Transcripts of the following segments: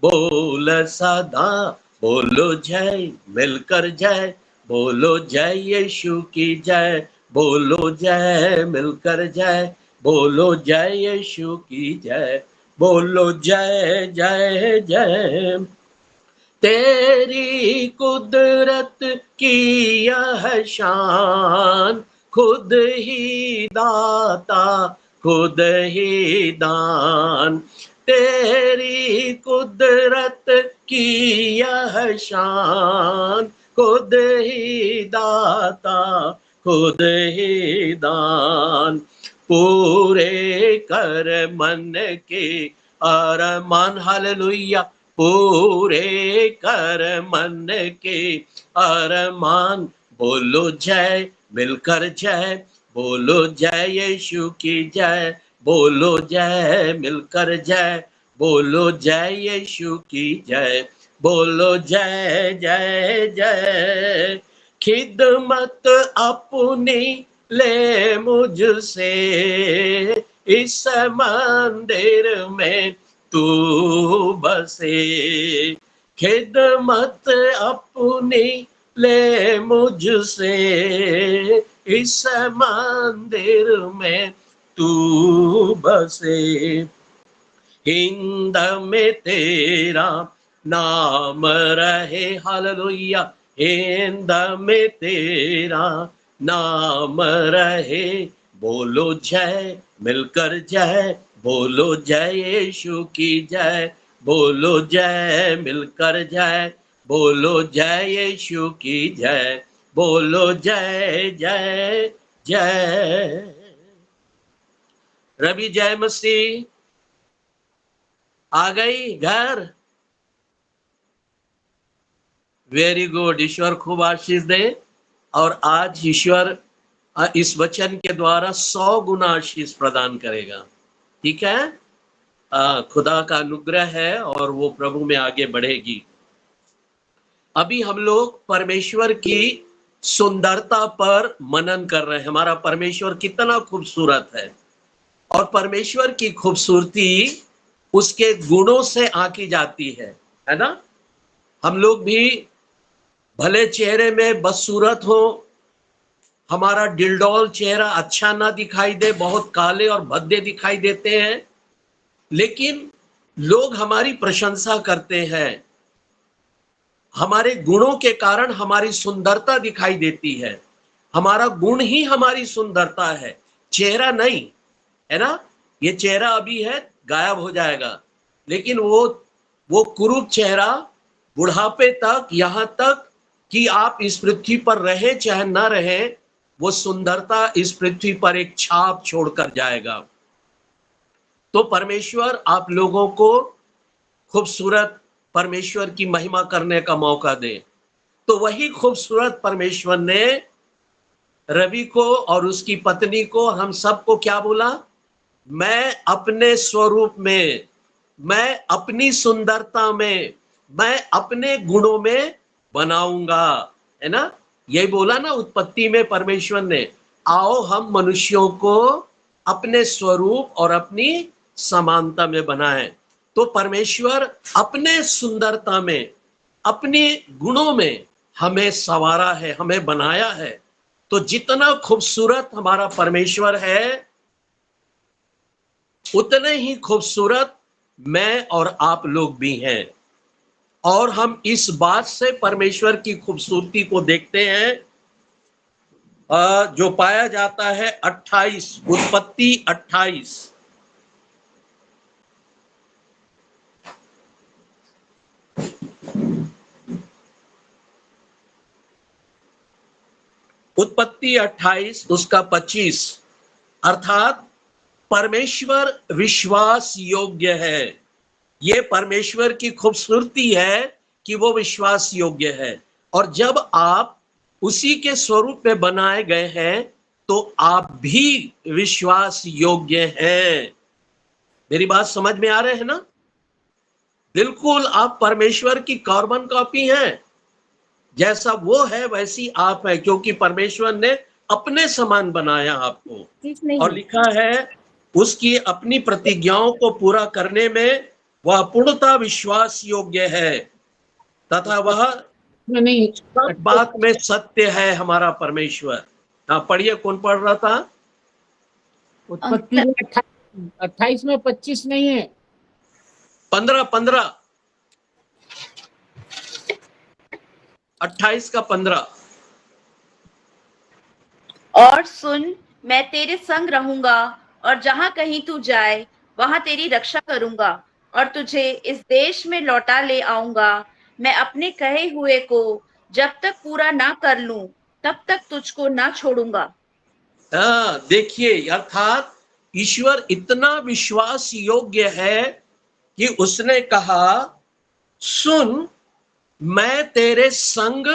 बोल सदा, बोलो जय, मिलकर जय, बोलो जय यीशु की जय, बोलो जय, मिलकर जय, बोलो जय यीशु की जय, बोलो जय जय जय। तेरी कुदरत की यह शान, खुद ही दाता, खुद ही दान। तेरी कुदरत की यह शान, खुद ही दाता, खुद ही दान। पूरे कर मन के अरमान, हालेलुया, पूरे कर मन के अरमान। बोलो जय, मिलकर जय, बोलो जय यीशु की जय, बोलो जय, मिलकर जय, बोलो जय यीशु की जय, बोलो जय जय जय। खिदमत अपनी ले मुझसे, इस मंदिर में तू बसे। खिदमत अपनी ले मुझसे, इस मंदिर में तू बसे। हिंद में तेरा नाम रहे, हालेलुया, हिंद में तेरा नाम रहे। बोलो जय, मिलकर जय, बोलो जय यीशु की जय, बोलो जय, मिलकर जय, बोलो जय यीशु की जय, बोलो जय जय जय। रवि जय मसीह आ गई घर? वेरी गुड, ईश्वर खूब आशीष दे। और आज ईश्वर इस वचन के द्वारा 100 गुना आशीष प्रदान करेगा। ठीक है, खुदा का अनुग्रह है और वो प्रभु में आगे बढ़ेगी। अभी हम लोग परमेश्वर की सुंदरता पर मनन कर रहे हैं। हमारा परमेश्वर कितना खूबसूरत है, और परमेश्वर की खूबसूरती उसके गुणों से आंकी जाती है ना। हम लोग भी भले चेहरे में बदसूरत हो, हमारा डिलडोल चेहरा अच्छा ना दिखाई दे, बहुत काले और भद्दे दिखाई देते हैं, लेकिन लोग हमारी प्रशंसा करते हैं। हमारे गुणों के कारण हमारी सुंदरता दिखाई देती है। हमारा गुण ही हमारी सुंदरता है, चेहरा नहीं, है ना। ये चेहरा अभी है, गायब हो जाएगा, लेकिन वो कुरूप चेहरा बुढ़ापे तक, यहां तक कि आप इस पृथ्वी पर रहे चाहे ना रहे, वो सुंदरता इस पृथ्वी पर एक छाप छोड़कर जाएगा। तो परमेश्वर आप लोगों को खूबसूरत परमेश्वर की महिमा करने का मौका दे। तो वही खूबसूरत परमेश्वर ने रवि को और उसकी पत्नी को, हम सबको क्या बोला? मैं अपने स्वरूप में, मैं अपनी सुंदरता में, मैं अपने गुणों में बनाऊंगा, है ना। यही बोला ना उत्पत्ति में परमेश्वर ने, आओ हम मनुष्यों को अपने स्वरूप और अपनी समानता में बनाएं। तो परमेश्वर अपने सुंदरता में, अपने गुणों में हमें संवारा है, हमें बनाया है। तो जितना खूबसूरत हमारा परमेश्वर है, उतने ही खूबसूरत मैं और आप लोग भी हैं। और हम इस बात से परमेश्वर की खूबसूरती को देखते हैं, जो पाया जाता है 28, उत्पत्ति 28। उत्पत्ति 28 उसका 25, अर्थात परमेश्वर विश्वास योग्य है। ये परमेश्वर की खूबसूरती है कि वो विश्वास योग्य है। और जब आप उसी के स्वरूप में बनाए गए हैं, तो आप भी विश्वास योग्य हैं। मेरी बात समझ में आ रहे हैं ना? बिल्कुल, आप परमेश्वर की कार्बन कॉपी हैं। जैसा वो है वैसी आप है, क्योंकि परमेश्वर ने अपने समान बनाया आपको। और लिखा है उसकी अपनी प्रतिज्ञाओं को पूरा करने में वह पूर्णतः विश्वास योग्य है तथा वह नहीं, सब बात में सत्य है हमारा परमेश्वर। हाँ पढ़िए, कौन पढ़ रहा था? उत्पत्ति में 28 में 25 नहीं है, 15 28 का 15। और सुन, मैं तेरे संग रहूंगा और जहां कहीं तू जाए वहां तेरी रक्षा करूंगा और तुझे इस देश में लौटा ले आऊंगा। मैं अपने कहे हुए को जब तक पूरा ना कर लूं तब तक तुझको ना छोड़ूंगा। हाँ देखिए, अर्थात ईश्वर इतना विश्वास योग्य है कि उसने कहा, सुन मैं तेरे संग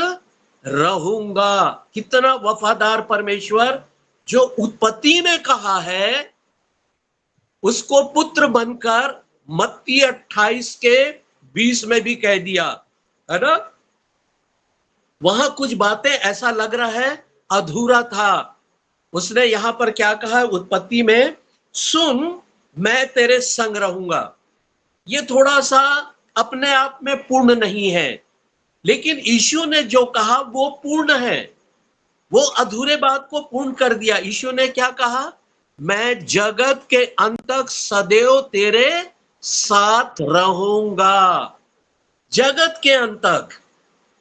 रहूंगा। कितना वफादार परमेश्वर, जो उत्पत्ति में कहा है उसको पुत्र बनकर मत्ती 28 के 20 में भी कह दिया, है ना। वहां कुछ बातें ऐसा लग रहा है अधूरा था। उसने यहां पर क्या कहा है उत्पत्ति में, सुन मैं तेरे संग रहूंगा। ये थोड़ा सा अपने आप में पूर्ण नहीं है, लेकिन यीशु ने जो कहा वो पूर्ण है। वो अधूरे बात को पूर्ण कर दिया। यीशु ने क्या कहा, मैं जगत के अंत तक सदैव तेरे साथ रहूंगा। जगत के अंत तक,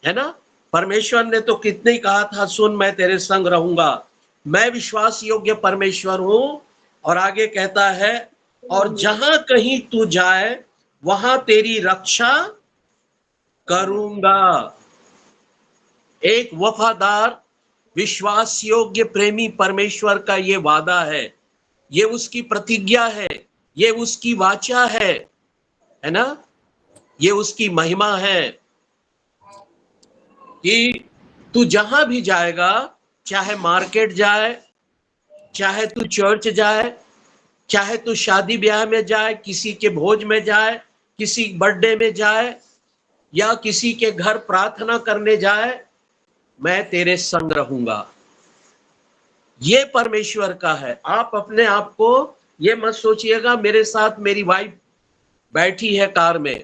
है ना। परमेश्वर ने तो कितने ही कहा था, सुन मैं तेरे संग रहूंगा। मैं विश्वास योग्य परमेश्वर हूं। और आगे कहता है, और जहां कहीं तू जाए वहां तेरी रक्षा करूंगा। एक वफादार विश्वास योग्य प्रेमी परमेश्वर का ये वादा है, ये उसकी प्रतिज्ञा है, ये उसकी वाचा है ना। ये उसकी महिमा है कि तू जहां भी जाएगा, चाहे मार्केट जाए, चाहे तू चर्च जाए, चाहे तू शादी ब्याह में जाए, किसी के भोज में जाए, किसी बर्थडे में जाए, या किसी के घर प्रार्थना करने जाए, मैं तेरे संग रहूंगा। ये परमेश्वर का है। आप अपने आप को ये मत सोचिएगा मेरे साथ मेरी वाइफ बैठी है कार में,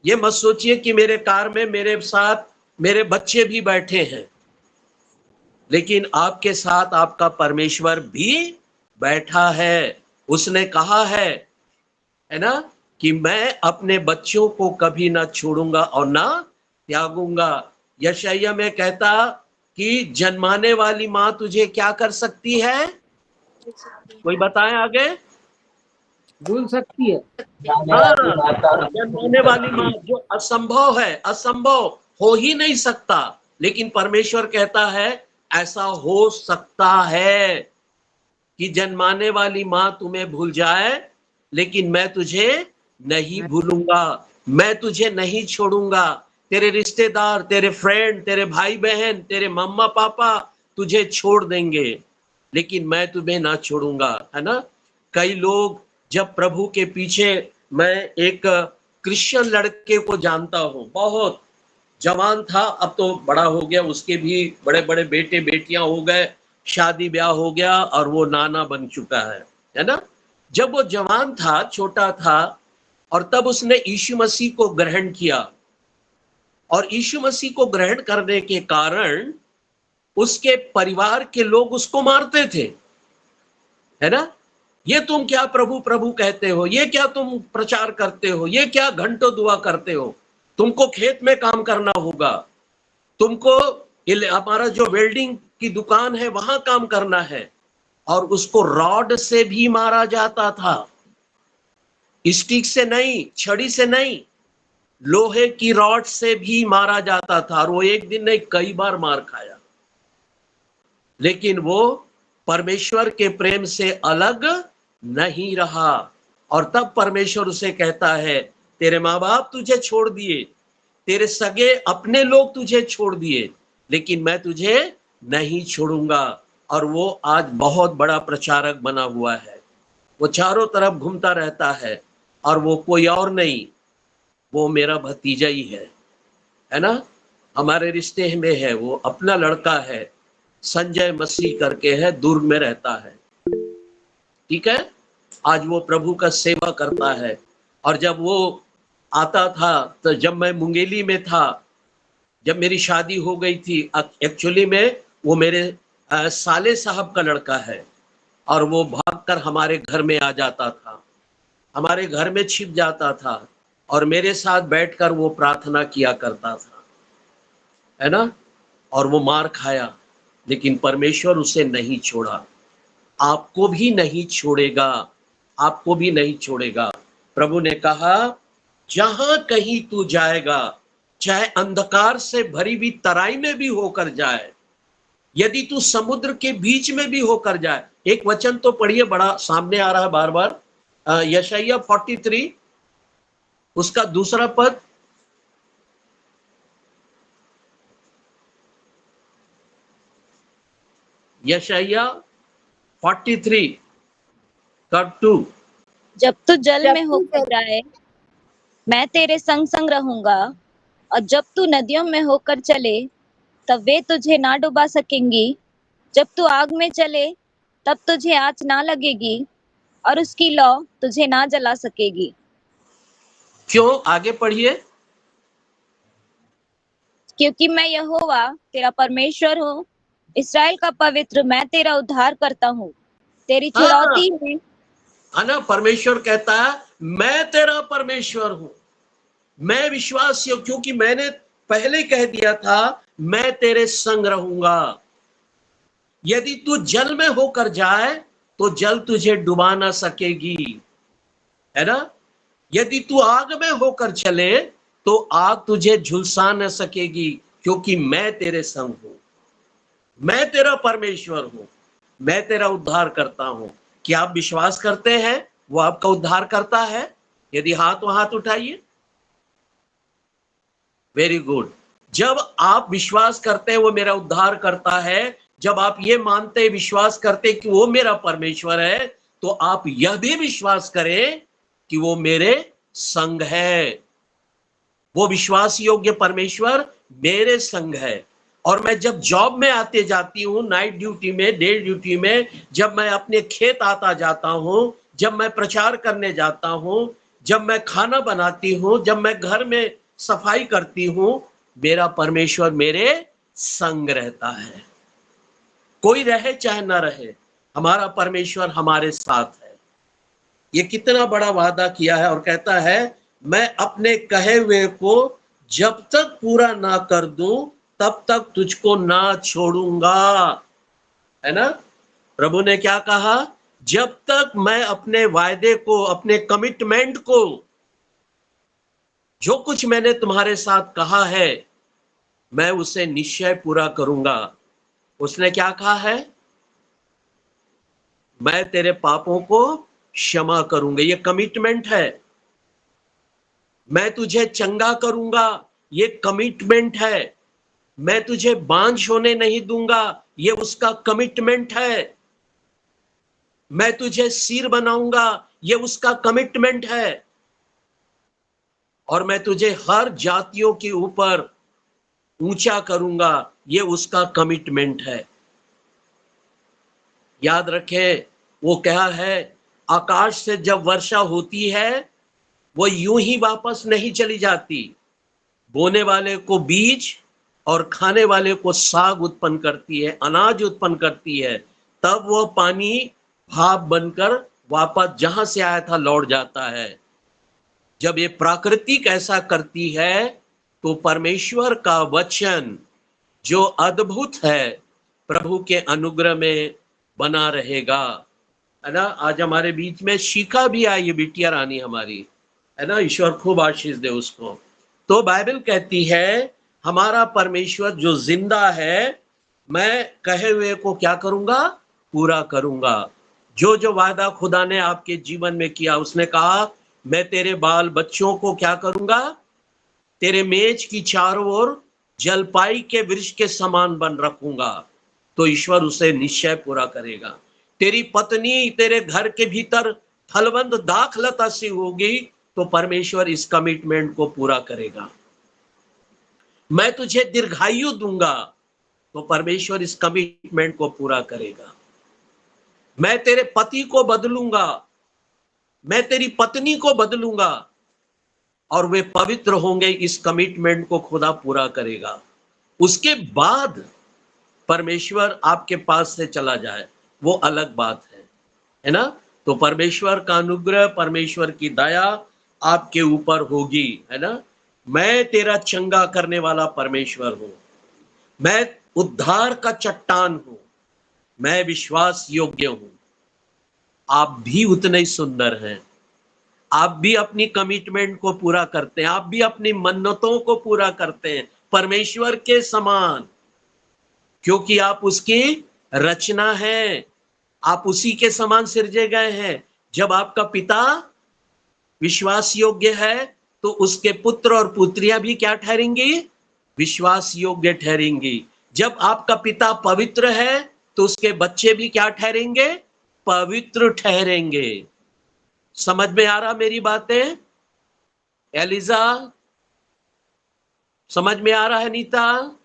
ये मत सोचिए कि मेरे कार में मेरे साथ मेरे बच्चे भी बैठे हैं, लेकिन आपके साथ आपका परमेश्वर भी बैठा है। उसने कहा है ना, कि मैं अपने बच्चों को कभी ना छोड़ूंगा और ना त्यागूंगा। यशायाह में कहता कि जन्माने वाली मां तुझे क्या कर सकती है? कोई बताएं आगे। भूल सकती है। जन्माने वाली मां, जो असंभव है, असंभव हो ही नहीं सकता, लेकिन परमेश्वर कहता है ऐसा हो सकता है कि जन्माने वाली मां तुम्हें भूल जाए, लेकिन मैं तुझे नहीं भूलूंगा, मैं तुझे नहीं छोड़ूंगा। तेरे रिश्तेदार, तेरे फ्रेंड, तेरे भाई बहन, तेरे मम्मा पापा तुझे छोड़ देंगे, लेकिन मैं तुम्हें ना छोड़ूंगा, है ना। कई लोग जब प्रभु के पीछे, मैं एक क्रिश्चियन लड़के को जानता हूं, बहुत जवान था, अब तो बड़ा हो गया, उसके भी बड़े बड़े बेटे बेटियां हो गए, शादी ब्याह हो गया और वो नाना बन चुका है ना। जब वो जवान था, छोटा था, और तब उसने यीशु मसीह को ग्रहण किया, और यीशु मसीह को ग्रहण करने के कारण उसके परिवार के लोग उसको मारते थे, है ना। ये तुम क्या प्रभु प्रभु कहते हो, ये क्या तुम प्रचार करते हो, ये क्या घंटों दुआ करते हो, तुमको खेत में काम करना होगा, तुमको हमारा जो वेल्डिंग की दुकान है वहां काम करना है। और उसको रॉड से भी मारा जाता था, स्टिक से नहीं, छड़ी से नहीं, लोहे की रॉड से भी मारा जाता था। और वो एक दिन नहीं, कई बार मार खाया, लेकिन वो परमेश्वर के प्रेम से अलग नहीं रहा। और तब परमेश्वर उसे कहता है, तेरे माँ बाप तुझे छोड़ दिए, तेरे सगे अपने लोग तुझे छोड़ दिए, लेकिन मैं तुझे नहीं छोड़ूंगा। और वो आज बहुत बड़ा प्रचारक बना हुआ है, वो चारों तरफ घूमता रहता है, और वो कोई और नहीं, वो मेरा भतीजा ही है ना। हमारे रिश्ते में है, वो अपना लड़का है, संजय मसीह करके है, दुर्ग में रहता है, ठीक है। आज वो प्रभु का सेवा करता है, और जब वो आता था, तो जब मैं मुंगेली में था, जब मेरी शादी हो गई थी, एक्चुअली में वो मेरे साले साहब का लड़का है, और वो भागकर हमारे घर में आ जाता था, हमारे घर में छिप जाता था, और मेरे साथ बैठकर वो प्रार्थना किया करता था, है ना। और वो मार खाया, लेकिन परमेश्वर उसे नहीं छोड़ा। आपको भी नहीं छोड़ेगा, आपको भी नहीं छोड़ेगा। प्रभु ने कहा, जहां कहीं तू जाएगा, चाहे अंधकार से भरी हुई तराई में भी होकर जाए, यदि तू समुद्र के बीच में भी होकर जाए। एक वचन तो पढ़िए, बड़ा सामने आ रहा है बार बार, यशायाह 43 उसका दूसरा पद। यशायाह 43 का 2। जब तू जल में होकर जाए, मैं तेरे संग संग रहूंगा, और जब तू नदियों में होकर चले, तब वे तुझे ना डुबा सकेंगी। जब तू आग में चले, तब तुझे आँच ना लगेगी, और उसकी लौ तुझे ना जला सकेगी। क्यों? आगे पढ़िए। क्योंकि मैं यहोवा तेरा परमेश्वर हूँ, इस्राएल का पवित्र, मैं तेरा उद्धार करता हूँ। तेरी छुड़ौती में, है ना, परमेश्वर कहता है, मैं तेरा परमेश्वर हूं, मैं विश्वासी हूं, क्योंकि मैंने पहले कह दिया था, मैं तेरे संग रहूंगा। यदि तू जल में होकर जाए, तो जल तुझे डुबा ना सकेगी, है ना। यदि तू आग में होकर चले, तो आग तुझे झुलसा न सकेगी, क्योंकि मैं तेरे संग हूं, मैं तेरा परमेश्वर हूं, मैं तेरा उद्धार करता हूं। क्या आप विश्वास करते हैं वो आपका उद्धार करता है? यदि हाँ, तो हाथ उठाइए। Very good. जब आप विश्वास करते हैं वो मेरा उद्धार करता है, जब आप ये मानते विश्वास करते कि वो मेरा परमेश्वर है, तो आप यह भी विश्वास करें कि वो मेरे संग है। वो विश्वास योग्य परमेश्वर मेरे संग है। और मैं जब जॉब में आते जाती हूँ, नाइट ड्यूटी में, डे ड्यूटी में, जब मैं अपने खेत आता जाता हूँ, जब मैं प्रचार करने जाता हूँ, जब मैं खाना बनाती हूँ, जब मैं घर में सफाई करती हूँ, मेरा परमेश्वर मेरे संग रहता है। कोई रहे चाहे ना रहे, हमारा परमेश्वर हमारे साथ है। ये कितना बड़ा वादा किया है, और कहता है, मैं अपने कहे हुए को जब तक पूरा ना कर दूं, तब तक तुझको ना छोड़ूंगा, है ना। प्रभु ने क्या कहा? जब तक मैं अपने वायदे को, अपने कमिटमेंट को, जो कुछ मैंने तुम्हारे साथ कहा है, मैं उसे निश्चय पूरा करूंगा। उसने क्या कहा है? मैं तेरे पापों को क्षमा करूंगा, ये कमिटमेंट है। मैं तुझे चंगा करूंगा, ये कमिटमेंट है। मैं तुझे बांझ होने नहीं दूंगा, ये उसका कमिटमेंट है। मैं तुझे सिर बनाऊंगा, ये उसका कमिटमेंट है। और मैं तुझे हर जातियों के ऊपर ऊंचा करूंगा, ये उसका कमिटमेंट है। याद रखें, वो क्या है, आकाश से जब वर्षा होती है, वो यूं ही वापस नहीं चली जाती। बोने वाले को बीज और खाने वाले को साग उत्पन्न करती है, अनाज उत्पन्न करती है, तब वो पानी भाप बनकर वापस जहां से आया था लौट जाता है। जब ये प्राकृतिक ऐसा करती है, तो परमेश्वर का वचन जो अद्भुत है, प्रभु के अनुग्रह में बना रहेगा, है ना। आज हमारे बीच में शिखा भी आई, ये बिटिया रानी हमारी, है ना, ईश्वर खूब आशीष दे उसको। तो बाइबल कहती है, हमारा परमेश्वर जो जिंदा है, मैं कहे हुए को क्या करूंगा? पूरा करूंगा। जो जो वादा खुदा ने आपके जीवन में किया, उसने कहा, मैं तेरे बाल बच्चों को क्या करूंगा? तेरे मेज की चारों ओर जलपाई के वृक्ष के समान बन रखूंगा। तो ईश्वर उसे निश्चय पूरा करेगा। तेरी पत्नी तेरे घर के भीतर फलवंत दाखलता सी होगी, तो परमेश्वर इस कमिटमेंट को पूरा करेगा। मैं तुझे दीर्घायु दूंगा, तो परमेश्वर इस कमिटमेंट को पूरा करेगा। मैं तेरे पति को बदलूंगा, मैं तेरी पत्नी को बदलूंगा, और वे पवित्र होंगे, इस कमिटमेंट को खुदा पूरा करेगा। उसके बाद परमेश्वर आपके पास से चला जाए वो अलग बात है ना। तो परमेश्वर का अनुग्रह, परमेश्वर की दया आपके ऊपर होगी, है ना। मैं तेरा चंगा करने वाला परमेश्वर हूं, मैं उद्धार का चट्टान हूं, मैं विश्वास योग्य हूं। आप भी उतने ही सुंदर हैं, आप भी अपनी कमिटमेंट को पूरा करते हैं, आप भी अपनी मन्नतों को पूरा करते हैं परमेश्वर के समान, क्योंकि आप उसकी रचना है, आप उसी के समान सिरजे गए हैं। जब आपका पिता विश्वास योग्य है तो उसके पुत्र और पुत्रियां भी क्या ठहरेंगी? विश्वास योग्य ठहरेंगी। जब आपका पिता पवित्र है तो उसके बच्चे भी क्या ठहरेंगे? पवित्र ठहरेंगे। समझ में आ रहा मेरी बातें? एलिजा, समझ में आ रहा है? नीता,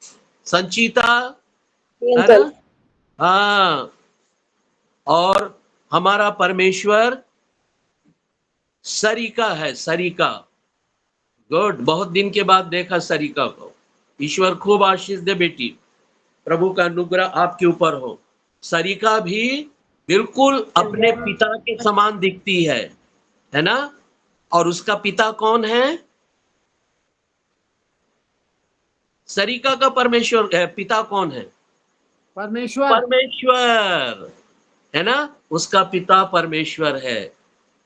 संचिता, है ना? हाँ। और हमारा परमेश्वर सरीका है, सरीका। गुड, बहुत दिन के बाद देखा सरीका को। ईश्वर खूब आशीष दे बेटी, प्रभु का अनुग्रह आपके ऊपर हो। सरीका भी बिल्कुल अपने पिता के समान दिखती है ना। और उसका पिता कौन है? सरीका का परमेश्वर पिता कौन है? परमेश्वर। परमेश्वर, है ना। उसका पिता परमेश्वर है।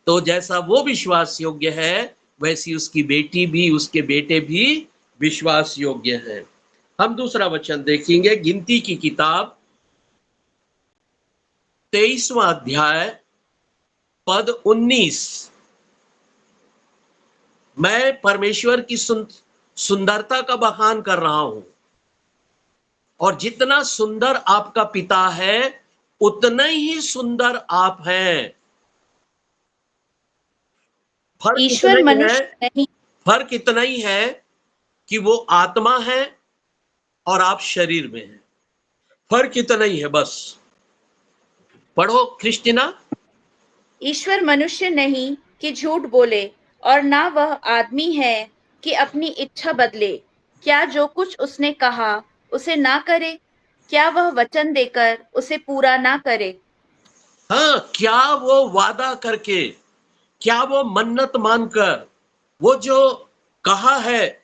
तो जैसा वो विश्वास योग्य है वैसी उसकी बेटी भी, उसके बेटे भी विश्वास योग्य हैं। हम दूसरा वचन देखेंगे, गिनती की किताब 23वां अध्याय पद 19। मैं परमेश्वर की सुंदरता का बखान कर रहा हूं, और जितना सुंदर आपका पिता है उतना ही सुंदर आप हैं। ईश्वर मनुष्य नहीं। फर्क इतना ही है कि वो आत्मा है और आप शरीर में हैं। फर्क इतना ही है बस। पढ़ो क्रिस्टीना। ईश्वर मनुष्य नहीं कि झूठ बोले, और ना वह आदमी है कि अपनी इच्छा बदले। क्या जो कुछ उसने कहा उसे ना करे? क्या वह वचन देकर उसे पूरा ना करे? हाँ, क्या वो वादा करके, क्या वो मन्नत मानकर वो जो कहा है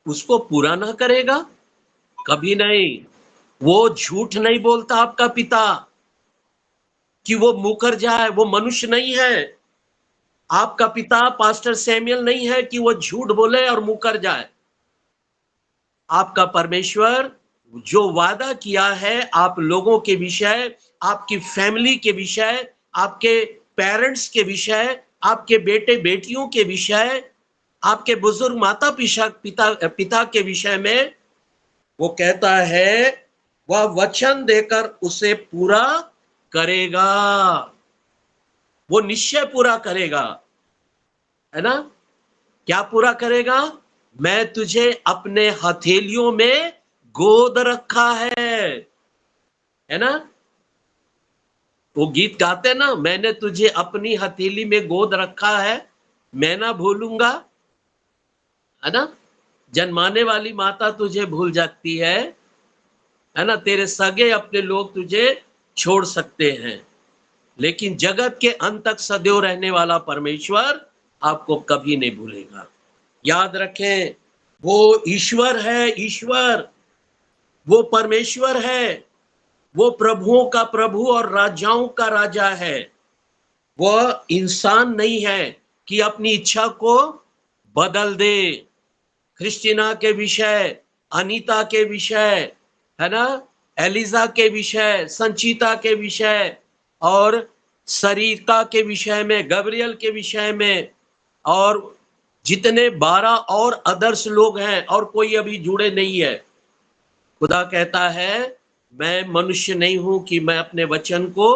उसको पूरा ना करेगा? कभी नहीं। वो झूठ नहीं बोलता आपका पिता कि वो मुकर जाए, वो मनुष्य नहीं है। आपका पिता पास्टर सैमुअल नहीं है कि वो झूठ बोले और मुकर जाए। आपका परमेश्वर जो वादा किया है आप लोगों के विषय, आपकी फैमिली के विषय, आपके पेरेंट्स के विषय, आपके बेटे बेटियों के विषय, आपके बुजुर्ग माता पिता के विषय में वो कहता है वह वचन देकर उसे पूरा करेगा। वो निश्चय पूरा करेगा, है ना। क्या पूरा करेगा? मैं तुझे अपने हथेलियों में गोद रखा है ना। वो गीत गाते ना, मैंने तुझे अपनी हथेली में गोद रखा है, मैं ना भूलूंगा, है ना। जन्माने वाली माता तुझे भूल जाती है ना। तेरे सगे अपने लोग तुझे छोड़ सकते हैं, लेकिन जगत के अंत तक सदैव रहने वाला परमेश्वर आपको कभी नहीं भूलेगा। याद रखें, वो ईश्वर है, ईश्वर, वो परमेश्वर है, वो प्रभुओं का प्रभु और राजाओं का राजा है। वह इंसान नहीं है कि अपनी इच्छा को बदल दे। क्रिस्टीना के विषय, अनीता के विषय, है ना, एलिजा के विषय, संचिता के विषय, और सरीता के विषय में, गब्रियल के विषय में, और जितने 12 और अदर्स लोग हैं, और कोई अभी जुड़े नहीं है। खुदा कहता है मैं मनुष्य नहीं हूं कि मैं अपने वचन को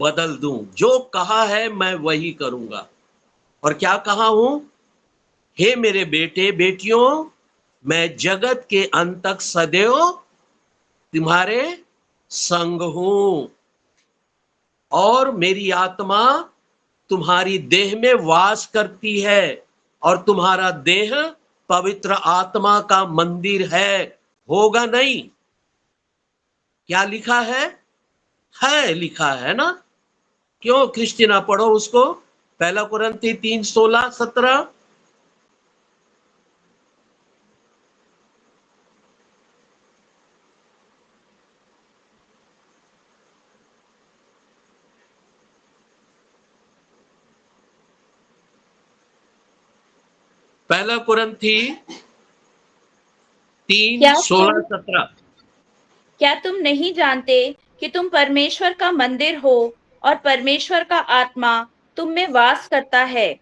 बदल दूं। जो कहा है मैं वही करूंगा। और क्या कहा हूं? हे मेरे बेटे बेटियों, मैं जगत के अंत तक सदैव तुम्हारे संग हूं, और मेरी आत्मा तुम्हारी देह में वास करती है। और तुम्हारा देह पवित्र आत्मा का मंदिर है, होगा नहीं। क्या लिखा है लिखा है ना। क्यों क्रिस्टीना, पढ़ो उसको, पहला कुरिन्थी 3:16-17। पहला कुरिन्थी 3:16-17। क्या तुम नहीं जानते कि तुम परमेश्वर का मंदिर हो और परमेश्वर का आत्मा तुम में वास करता है?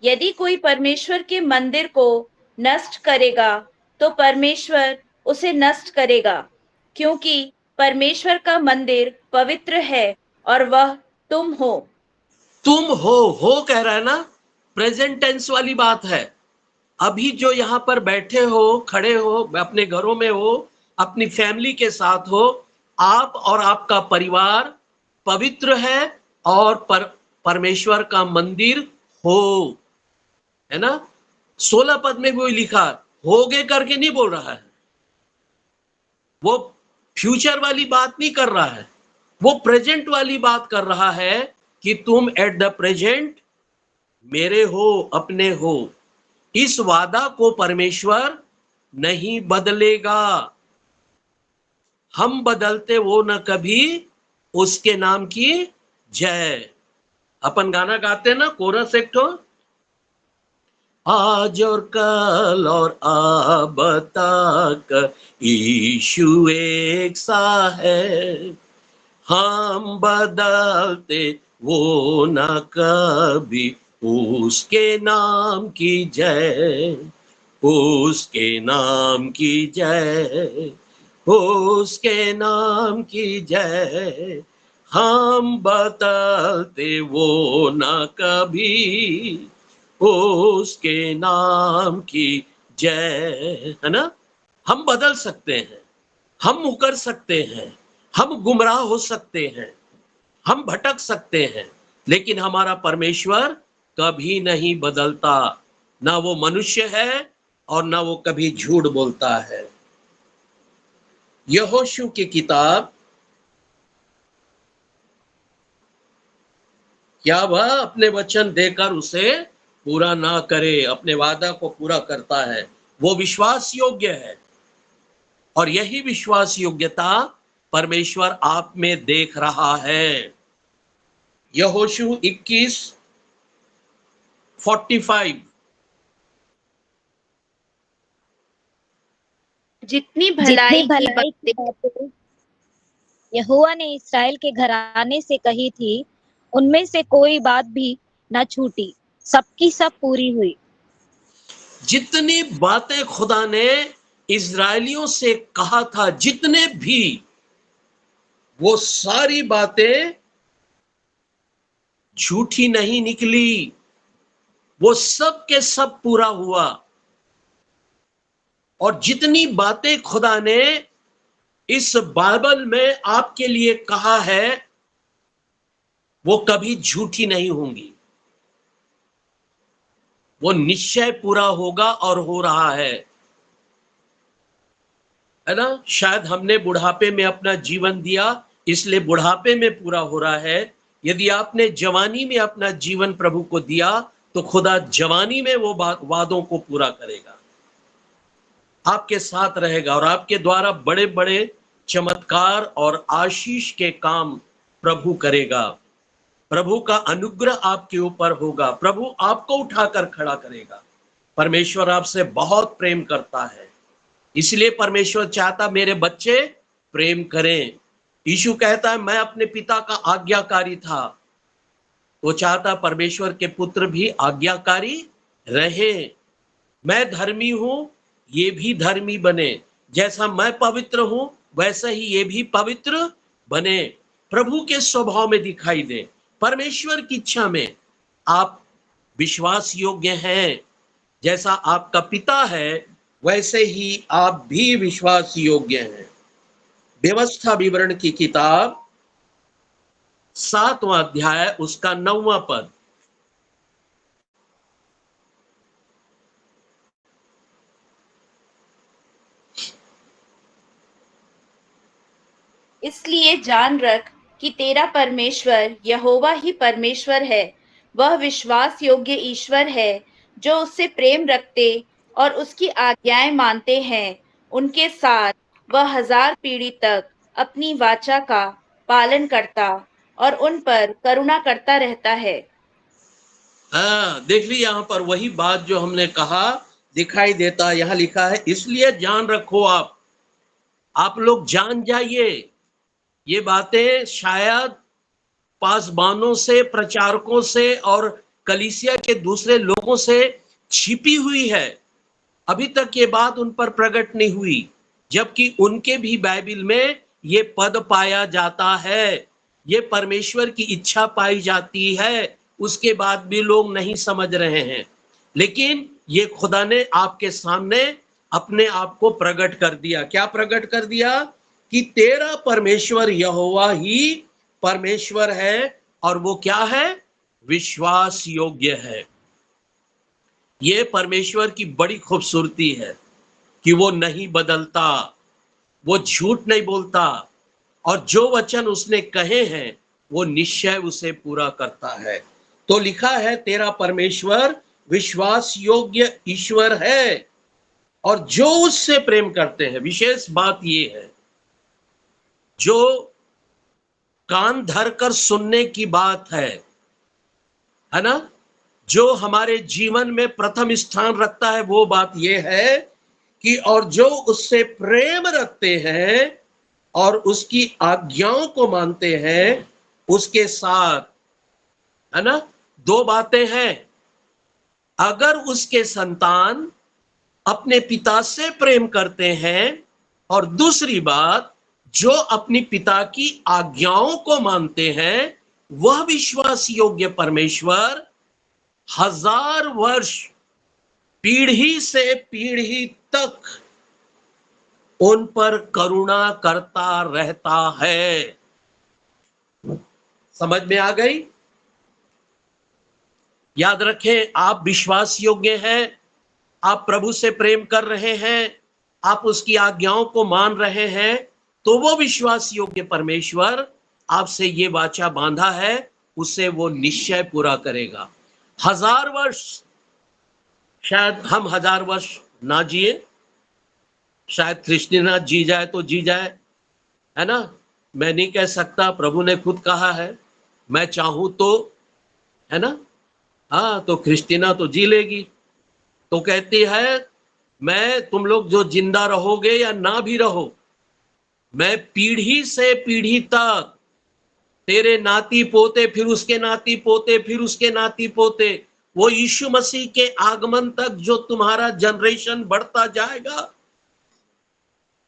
यदि कोई परमेश्वर के मंदिर को नष्ट करेगा तो परमेश्वर उसे नष्ट करेगा, क्योंकि परमेश्वर का मंदिर पवित्र है और वह तुम हो। तुम हो कह रहा है ना, प्रेजेंट टेंस वाली बात है। अभी जो यहाँ पर बैठे हो, खड़े हो, अपने घरों में हो, अपनी फैमिली के साथ हो, आप और आपका परिवार पवित्र है और परमेश्वर का मंदिर हो, है ना। 16 पद में भी लिखा, होगे करके नहीं बोल रहा है, वो फ्यूचर वाली बात नहीं कर रहा है, वो प्रेजेंट वाली बात कर रहा है कि तुम एट द प्रेजेंट मेरे हो, अपने हो। इस वादा को परमेश्वर नहीं बदलेगा। हम बदलते वो न कभी, उसके नाम की जय। अपन गाना गाते ना, कोरस एक ठो, आज और कल और अब तक यीशु एक सा है, हम बदलते वो न कभी, उसके नाम की जय, उसके नाम की जय, उसके नाम की जय। हम बदलते वो न कभी, उसके नाम की जय, है ना। हम बदल सकते हैं, हम मुकर सकते हैं, हम गुमराह हो सकते हैं, हम भटक सकते हैं, लेकिन हमारा परमेश्वर कभी नहीं बदलता। ना वो मनुष्य है और ना वो कभी झूठ बोलता है। यहोशू की किताब, क्या वह अपने वचन देकर उसे पूरा ना करे, अपने वादा को पूरा करता है, वो विश्वास योग्य है। और यही विश्वास योग्यता परमेश्वर आप में देख रहा है। यहोशू 21:45। जितनी जितनी भलाई की भलाई की बातें बातें यहोवा ने इस्राएल के घराने से कही थी, उनमें से कोई बात भी न छूटी, सबकी सब पूरी हुई। जितनी बातें खुदा ने इजरायलियों से कहा था, जितने भी, वो सारी बातें झूठी नहीं निकली, वो सब के सब पूरा हुआ। और जितनी बातें खुदा ने इस बाइबल में आपके लिए कहा है, वो कभी झूठी नहीं होंगी, वो निश्चय पूरा होगा और हो रहा है ना। शायद हमने बुढ़ापे में अपना जीवन दिया, इसलिए बुढ़ापे में पूरा हो रहा है। यदि आपने जवानी में अपना जीवन प्रभु को दिया, तो खुदा जवानी में वो वादों को पूरा करेगा, आपके साथ रहेगा और आपके द्वारा बड़े बड़े चमत्कार और आशीष के काम प्रभु करेगा। प्रभु का अनुग्रह आपके ऊपर होगा, प्रभु आपको उठाकर खड़ा करेगा। परमेश्वर आपसे बहुत प्रेम करता है, इसलिए परमेश्वर चाहता मेरे बच्चे प्रेम करें। यीशु कहता है मैं अपने पिता का आज्ञाकारी था, वो चाहता परमेश्वर के पुत्र भी आज्ञाकारी रहे। मैं धर्मी हूं, ये भी धर्मी बने, जैसा मैं पवित्र हूं वैसा ही ये भी पवित्र बने, प्रभु के स्वभाव में दिखाई दे। परमेश्वर की इच्छा में आप विश्वास योग्य हैं, जैसा आपका पिता है वैसे ही आप भी विश्वास योग्य हैं। व्यवस्था विवरण की किताब 7वां अध्याय उसका 9वां पद। इसलिए जान रख कि तेरा परमेश्वर यहोवा ही परमेश्वर है। वह विश्वास योग्य ईश्वर है। जो उससे प्रेम रखते और उसकी आज्ञाएं मानते हैं, उनके साथ वह 1000 पीढ़ी तक अपनी वाचा का पालन करता और उन पर करुणा करता रहता है। हाँ, देख ली यहाँ पर वही बात जो हमने कहा दिखाई देता। यहाँ लिखा है इसलिए जान रखो, आप लोग जान जाइए। ये बातें शायद पासबानों से, प्रचारकों से और कलीसिया के दूसरे लोगों से छिपी हुई है। अभी तक ये बात उन पर प्रकट नहीं हुई, जबकि उनके भी बाइबल में ये पद पाया जाता है, ये परमेश्वर की इच्छा पाई जाती है। उसके बाद भी लोग नहीं समझ रहे हैं, लेकिन ये खुदा ने आपके सामने अपने आप को प्रकट कर दिया। क्या प्रकट कर दिया? कि तेरा परमेश्वर यहोवा ही परमेश्वर है, और वो क्या है? विश्वास योग्य है। ये परमेश्वर की बड़ी खूबसूरती है कि वो नहीं बदलता, वो झूठ नहीं बोलता, और जो वचन उसने कहे हैं वो निश्चय उसे पूरा करता है। तो लिखा है तेरा परमेश्वर विश्वास योग्य ईश्वर है, और जो उससे प्रेम करते हैं। विशेष बात ये है, जो कान धरकर सुनने की बात है ना, जो हमारे जीवन में प्रथम स्थान रखता है, वो बात ये है कि और जो उससे प्रेम रखते हैं और उसकी आज्ञाओं को मानते हैं, उसके साथ, है ना, दो बातें हैं। अगर उसके संतान अपने पिता से प्रेम करते हैं, और दूसरी बात, जो अपनी पिता की आज्ञाओं को मानते हैं, वह विश्वास योग्य परमेश्वर 1000 वर्ष पीढ़ी से पीढ़ी तक उन पर करुणा करता रहता है। समझ में आ गई? याद रखें, आप विश्वास योग्य हैं, आप प्रभु से प्रेम कर रहे हैं, आप उसकी आज्ञाओं को मान रहे हैं, तो वो विश्वास योग्य परमेश्वर आपसे ये वाचा बांधा है, उसे वो निश्चय पूरा करेगा। 1000 वर्ष, शायद हम 1000 वर्ष ना जिए, शायद क्रिस्टीना जी जाए तो जी जाए, है ना। मैं नहीं कह सकता, प्रभु ने खुद कहा है मैं चाहूं तो, है ना। हाँ, तो क्रिस्टीना तो जी लेगी। तो कहती है मैं, तुम लोग जो जिंदा रहोगे या ना भी रहो, मैं पीढ़ी से पीढ़ी तक, तेरे नाती पोते, फिर उसके नाती पोते, फिर उसके नाती पोते, वो यीशु मसीह के आगमन तक जो तुम्हारा जनरेशन बढ़ता जाएगा,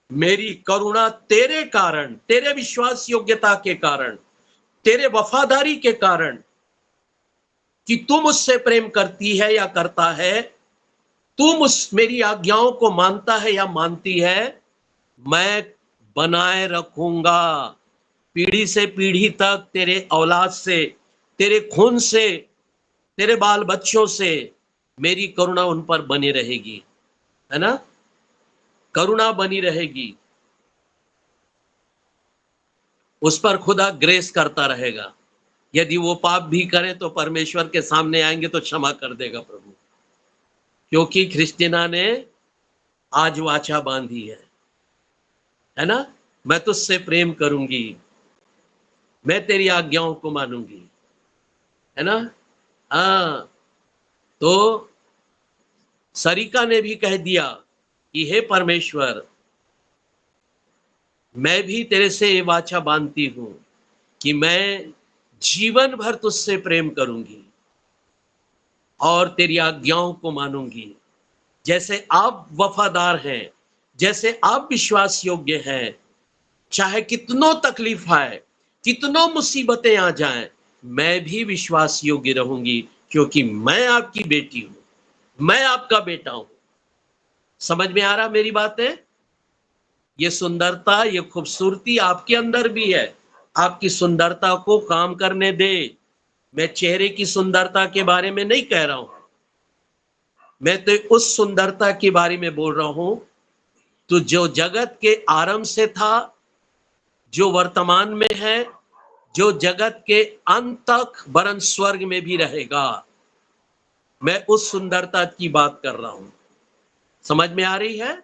मेरी करुणा तेरे कारण, तेरे विश्वास योग्यता के कारण, तेरे वफादारी के कारण, कि तुम उससे प्रेम करती है या करता है, तुम उस मेरी आज्ञाओं को मानता है या मानती है, मैं बनाए रखूंगा पीढ़ी से पीढ़ी तक, तेरे औलाद से, तेरे खून से, तेरे बाल बच्चों से मेरी करुणा उन पर बनी रहेगी, है ना। करुणा बनी रहेगी, उस पर खुदा ग्रेस करता रहेगा। यदि वो पाप भी करें तो परमेश्वर के सामने आएंगे तो क्षमा कर देगा प्रभु, क्योंकि क्रिस्टीना ने आज वाचा बांधी है ना। मैं तुझसे प्रेम करूंगी, मैं तेरी आज्ञाओं को मानूंगी, है ना। हाँ, तो सरिका ने भी कह दिया कि हे परमेश्वर, मैं भी तेरे से ये वाचा बांधती हूं कि मैं जीवन भर तुझसे प्रेम करूंगी और तेरी आज्ञाओं को मानूंगी। जैसे आप वफादार हैं, जैसे आप विश्वास योग्य हैं, चाहे कितनों तकलीफ आए, कितनों मुसीबतें आ जाएं, मैं भी विश्वास योग्य रहूंगी, क्योंकि मैं आपकी बेटी हूं, मैं आपका बेटा हूं। समझ में आ रहा मेरी बातें? ये सुंदरता, ये खूबसूरती आपके अंदर भी है। आपकी सुंदरता को काम करने दे। मैं चेहरे की सुंदरता के बारे में नहीं कह रहा हूं, मैं तो उस सुंदरता के बारे में बोल रहा हूं तो जो जगत के आरंभ से था, जो वर्तमान में है, जो जगत के अंत तक वरन स्वर्ग में भी रहेगा। मैं उस सुंदरता की बात कर रहा हूं। समझ में आ रही है?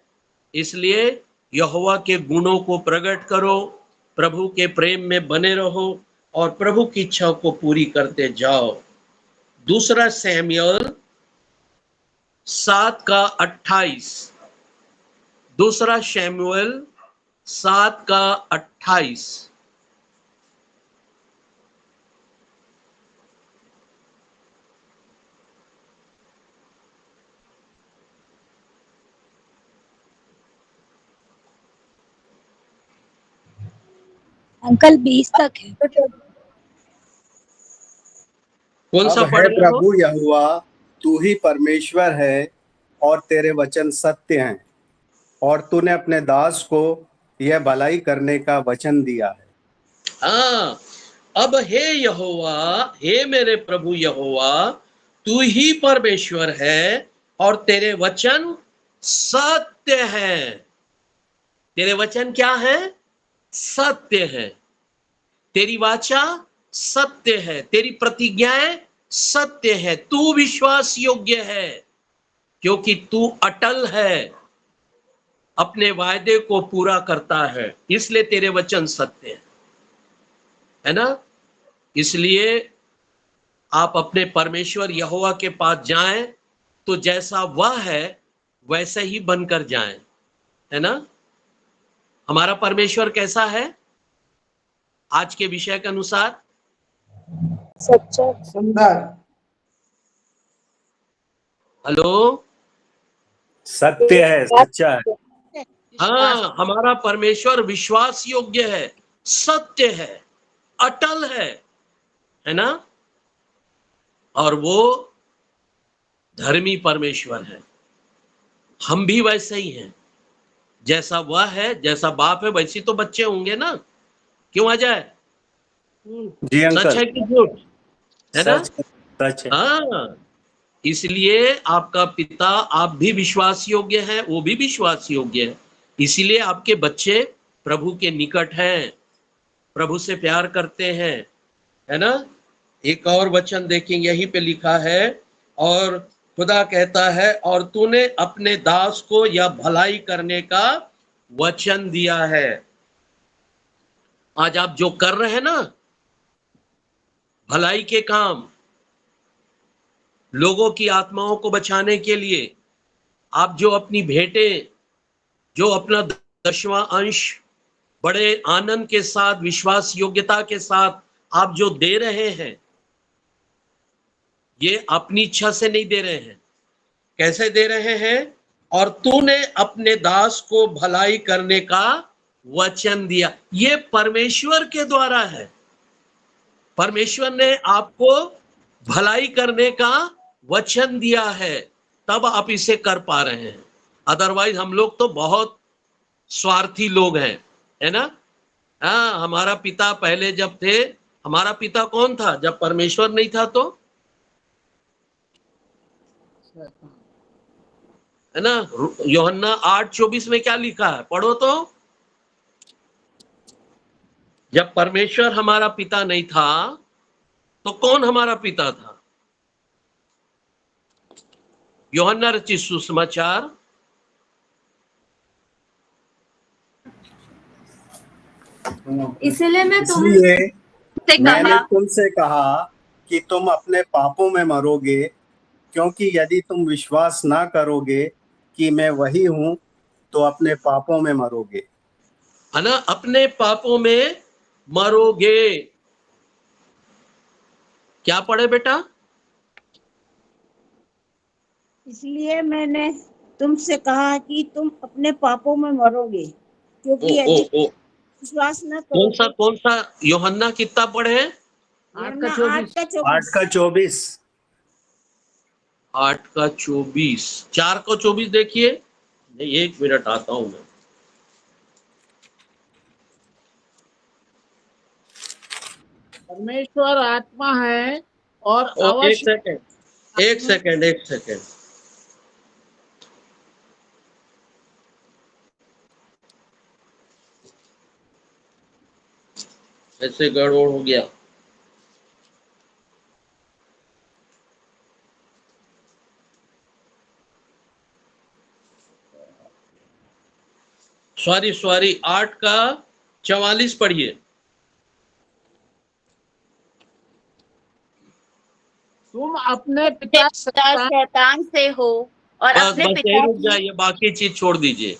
इसलिए यहोवा के गुणों को प्रकट करो, प्रभु के प्रेम में बने रहो और प्रभु की इच्छा को पूरी करते जाओ। दूसरा सैमुएल 7:28, दूसरा शमूएल 7:28। अंकल 20 तक है। कौन सा अब पढ़ है रहे हो? प्रभु यहोवा, तू ही परमेश्वर है और तेरे वचन सत्य हैं, और तूने अपने दास को यह भलाई करने का वचन दिया है। हाँ, अब हे यहोवा, हे मेरे प्रभु यहोवा, तू ही परमेश्वर है और तेरे वचन सत्य हैं। तेरे वचन क्या है? सत्य है। तेरी वाचा सत्य है, तेरी प्रतिज्ञाएं सत्य है, तू विश्वास योग्य है क्योंकि तू अटल है, अपने वायदे को पूरा करता है, इसलिए तेरे वचन सत्य है ना? इसलिए आप अपने परमेश्वर यहोवा के पास जाएं तो जैसा वह है वैसे ही बनकर जाएं, है ना? हमारा परमेश्वर कैसा है आज के विषय के अनुसार? सच्चा, सुंदर, हेलो, सत्य है, सच्चा है। हाँ, हमारा परमेश्वर विश्वास योग्य है, सत्य है, अटल है ना? और वो धर्मी परमेश्वर है। हम भी वैसे ही हैं, जैसा वह है, जैसा बाप है वैसी तो बच्चे होंगे ना? क्यों आ जाए? जी अंकल, सच है कि झूठ? है ना? सच है। हाँ, इसलिए आपका पिता, आप भी विश्वास योग्य है, वो भी विश्वास योग्य है, इसीलिए आपके बच्चे प्रभु के निकट हैं, प्रभु से प्यार करते हैं, है ना? एक और वचन देखेंगे, यहीं पे लिखा है, और खुदा कहता है, और तूने अपने दास को यह भलाई करने का वचन दिया है। आज आप जो कर रहे हैं ना, भलाई के काम, लोगों की आत्माओं को बचाने के लिए, आप जो अपनी भेंटें, जो अपना 10वां अंश बड़े आनंद के साथ, विश्वास योग्यता के साथ आप जो दे रहे हैं, ये अपनी इच्छा से नहीं दे रहे हैं। कैसे दे रहे हैं? और तूने अपने दास को भलाई करने का वचन दिया। ये परमेश्वर के द्वारा है। परमेश्वर ने आपको भलाई करने का वचन दिया है, तब आप इसे कर पा रहे हैं। अदरवाइज हम लोग तो बहुत स्वार्थी लोग हैं, है ना? हाँ, हमारा पिता पहले जब थे, हमारा पिता कौन था जब परमेश्वर नहीं था? तो है ना? यूहन्ना 8:24 में क्या लिखा है? पढ़ो तो। जब परमेश्वर हमारा पिता नहीं था तो कौन हमारा पिता था? यूहन्ना रचित सुसमाचार इसलिए मैं इसलिए तुमसे मैंने कहा, तुमसे कहा कि तुम अपने पापों में मरोगे, क्योंकि यदि तुम विश्वास ना करोगे कि मैं वही हूं तो अपने पापों में मरोगे। है ना? अपने पापों में मरोगे। क्या पढ़े बेटा? इसलिए मैंने तुमसे कहा कि तुम अपने पापों में मरोगे, क्योंकि ओ, यदि ओ, विश्वास न कौन सा यूहन्ना कितना पढ़े? 8:24। 8:24। 8:24। 4:24 देखिए। नहीं, 1 मिनट आता हूं मैं। परमेश्वर आत्मा है और एक अवश्य सेकंड। ऐसे गड़बड़ हो गया। सॉरी 8 का 44 पढ़िए। तुम अपने पिता शैतान से हो और बस अपने बस यही पिता रुक की जाइए, बाकी चीज छोड़ दीजिए,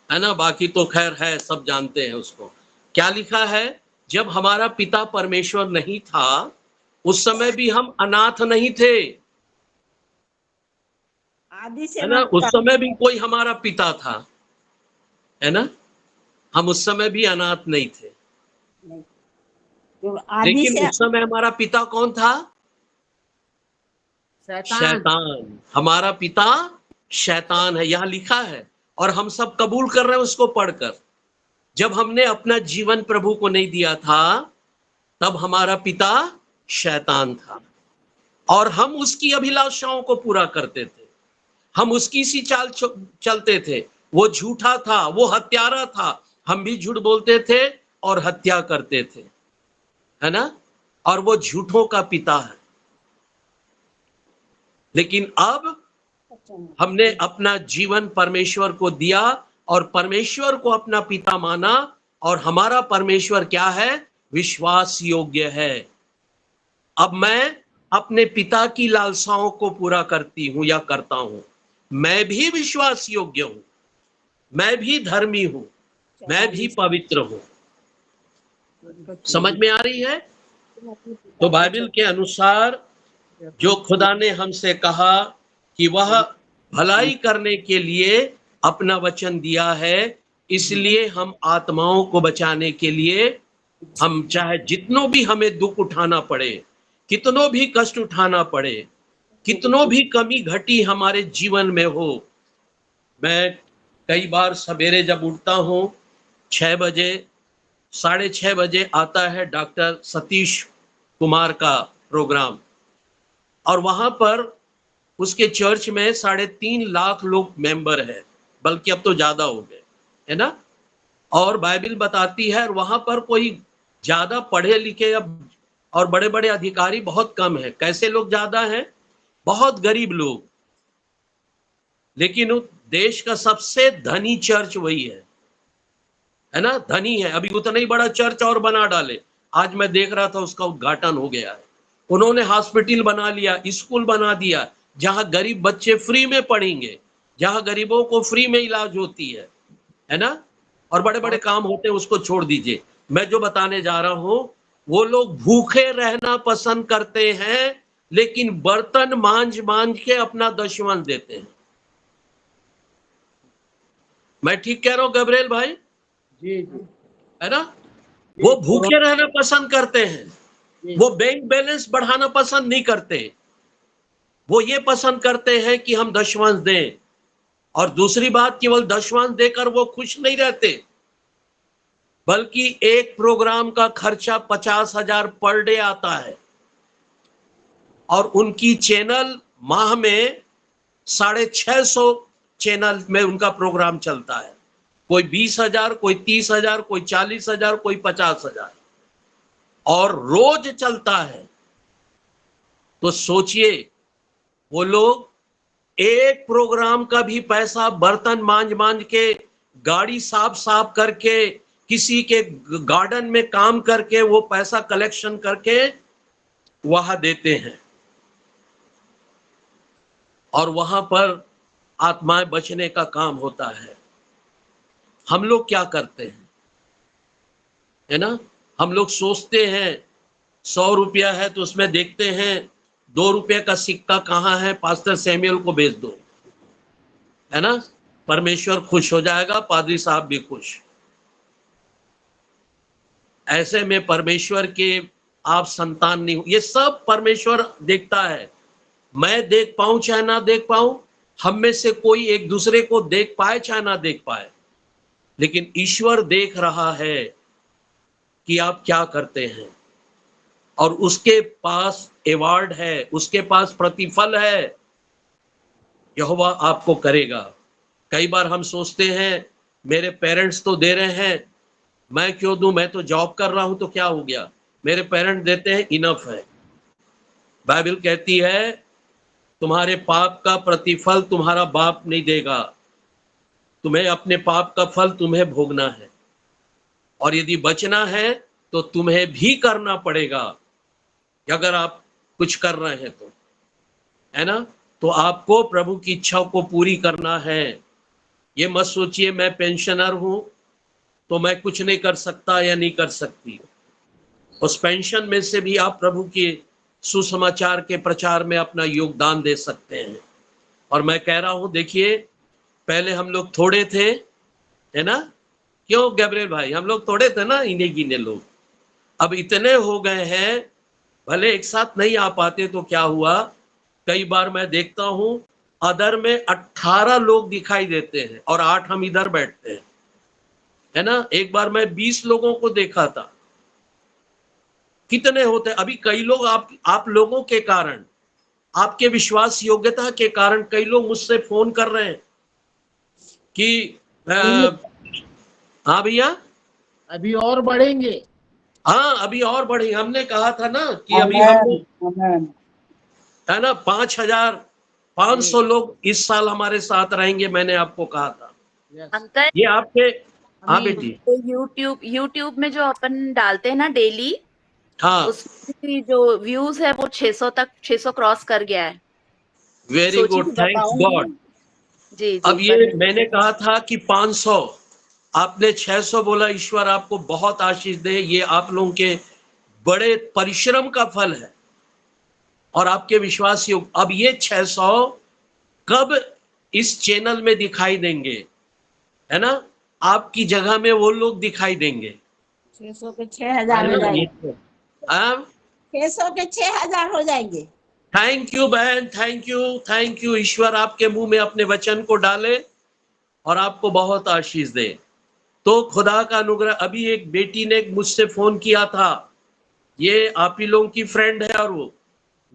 है ना। बाकी तो खैर है, सब जानते हैं उसको। क्या लिखा है? जब हमारा पिता परमेश्वर नहीं था, उस समय भी हम अनाथ नहीं थे, आदि से है ना। मत उस समय भी कोई हमारा पिता था, है ना। हम उस समय भी अनाथ नहीं थे, जो आदि लेकिन से उस समय हमारा पिता कौन था? शैतान। शैतान। हमारा पिता शैतान है, यहां लिखा है। और हम सब कबूल कर रहे हैं उसको पढ़कर। जब हमने अपना जीवन प्रभु को नहीं दिया था, तब हमारा पिता शैतान था और हम उसकी अभिलाषाओं को पूरा करते थे। हम उसकी सी चाल चलते थे। वो झूठा था, वो हत्यारा था, हम भी झूठ बोलते थे और हत्या करते थे, है ना। और वो झूठों का पिता है। लेकिन अब हमने अपना जीवन परमेश्वर को दिया और परमेश्वर को अपना पिता माना। और हमारा परमेश्वर क्या है? विश्वास योग्य है। अब मैं अपने पिता की लालसाओं को पूरा करती हूं या करता हूं। मैं भी विश्वास योग्य हूं, मैं भी धर्मी हूं, मैं भी पवित्र हूं। समझ में आ रही है? तो बाइबल के अनुसार जो खुदा ने हमसे कहा कि वह भलाई करने के लिए अपना वचन दिया है, इसलिए हम आत्माओं को बचाने के लिए, हम चाहे जितनों भी हमें दुख उठाना पड़े, कितनों भी कष्ट उठाना पड़े, कितनों भी कमी घटी हमारे जीवन में हो। मैं कई बार सवेरे जब उठता हूं 6 बजे, 6:30 बजे आता है डॉक्टर सतीश कुमार का प्रोग्राम, और वहां पर उसके चर्च में 3.5 लाख लोग मेंबर है, बल्कि अब तो ज्यादा हो गए, है ना। और बाइबल बताती है वहां पर कोई ज्यादा पढ़े लिखे अब और बड़े बड़े अधिकारी बहुत कम है। कैसे लोग ज्यादा हैं? बहुत गरीब लोग। लेकिन उस देश का सबसे धनी चर्च वही है ना। धनी है। अभी उतना ही बड़ा चर्च और बना डाले। आज मैं देख रहा था उसका उद्घाटन हो गया है। उन्होंने हॉस्पिटल बना लिया, स्कूल बना दिया, जहां गरीब बच्चे फ्री में पढ़ेंगे, जहां गरीबों को फ्री में इलाज होती है ना। और बड़े बड़े काम होते हैं, उसको छोड़ दीजिए। मैं जो बताने जा रहा हूं, वो लोग भूखे रहना पसंद करते हैं, लेकिन बर्तन मांझ मांझ के अपना दशवंश देते हैं। मैं ठीक कह रहा हूं गब्रिएल भाई? जी जी है ना। वो भूखे रहना पसंद करते हैं, वो बैंक बैलेंस बढ़ाना पसंद नहीं करते। वो ये पसंद करते हैं कि हम दशवंश दें। और दूसरी बात, केवल दशवंश देकर वो खुश नहीं रहते, बल्कि एक प्रोग्राम का खर्चा 50,000 पर डे आता है। और उनकी चैनल माह में 650 चैनल में उनका प्रोग्राम चलता है। कोई 20,000, कोई 30,000, कोई 40,000, कोई 50,000, और रोज चलता है। तो सोचिए, वो लोग एक प्रोग्राम का भी पैसा बर्तन मांझ मांझ के, गाड़ी साफ साफ करके, किसी के गार्डन में काम करके, वो पैसा कलेक्शन करके वहां देते हैं। और वहां पर आत्माएं बचने का काम होता है। हम लोग क्या करते हैं, है ना। हम लोग सोचते हैं 100 रुपया है तो उसमें देखते हैं 2 रुपये का सिक्का कहाँ है, पास्टर सैमुअल को भेज दो, है ना। परमेश्वर खुश हो जाएगा, पादरी साहब भी खुश। ऐसे में परमेश्वर के आप संतान नहीं हो। ये सब परमेश्वर देखता है। मैं देख पाऊं चाहे ना देख पाऊं, हम में से कोई एक दूसरे को देख पाए चाहे ना देख पाए, लेकिन ईश्वर देख रहा है कि आप क्या करते हैं। और उसके पास अवार्ड है, उसके पास प्रतिफल है। यहोवा आपको करेगा। कई बार हम सोचते हैं मेरे पेरेंट्स तो दे रहे हैं, मैं क्यों दूं, मैं तो जॉब कर रहा हूं तो क्या हो गया, मेरे पेरेंट देते हैं, इनफ है। बाइबल कहती है तुम्हारे पाप का प्रतिफल तुम्हारा बाप नहीं देगा, तुम्हें अपने पाप का फल तुम्हें भोगना है, और यदि बचना है तो तुम्हें भी करना पड़ेगा। अगर आप कुछ कर रहे हैं तो, है ना, तो आपको प्रभु की इच्छा को पूरी करना है। ये मत सोचिए मैं पेंशनर हूं तो मैं कुछ नहीं कर सकता या नहीं कर सकती। उस पेंशन में से भी आप प्रभु के सुसमाचार के प्रचार में अपना योगदान दे सकते हैं। और मैं कह रहा हूं, देखिए पहले हम लोग थोड़े थे, है ना, क्यों गैब्रियल भाई, हम लोग थोड़े थे ना, इन्हें गिने लोग, अब इतने हो गए हैं, भले एक साथ नहीं आ पाते तो क्या हुआ, कई बार मैं देखता हूं अदर में 18 लोग दिखाई देते हैं और 8 हम इधर बैठते हैं, है ना। एक बार मैं 20 लोगों को देखा था, कितने होते। अभी कई लोग आप लोगों के कारण, आपके विश्वास योग्यता के कारण कई लोग मुझसे फोन कर रहे हैं कि हाँ भैया अभी और बढ़ेंगे। हाँ अभी और बढ़े। हमने कहा था ना कि अभी हम लोग, है ना, 5,500 लोग इस साल हमारे साथ रहेंगे, मैंने आपको कहा था। अंकल, ये आपके, हाँ बेटी, यूट्यूब में जो अपन डालते हैं ना डेली, हाँ उसकी जो व्यूज है वो 600 क्रॉस कर गया है। Very good, thanks God. जी। अब ये मैंने कहा था कि 500, आपने 600 बोला। ईश्वर आपको बहुत आशीष दे, ये आप लोगों के बड़े परिश्रम का फल है और आपके विश्वास योग। अब ये 600 कब इस चैनल में दिखाई देंगे, है ना, आपकी जगह में वो लोग दिखाई देंगे। 600 के 6,000 हो जाएंगे। 600 के 6,000 हो जाएंगे। थैंक यू बहन, थैंक यू। ईश्वर आपके मुंह में अपने वचन को डाले और आपको बहुत आशीष दे। तो खुदा का अनुग्रह। अभी एक बेटी ने मुझसे फोन किया था, ये आप ही लोगों की फ्रेंड है, और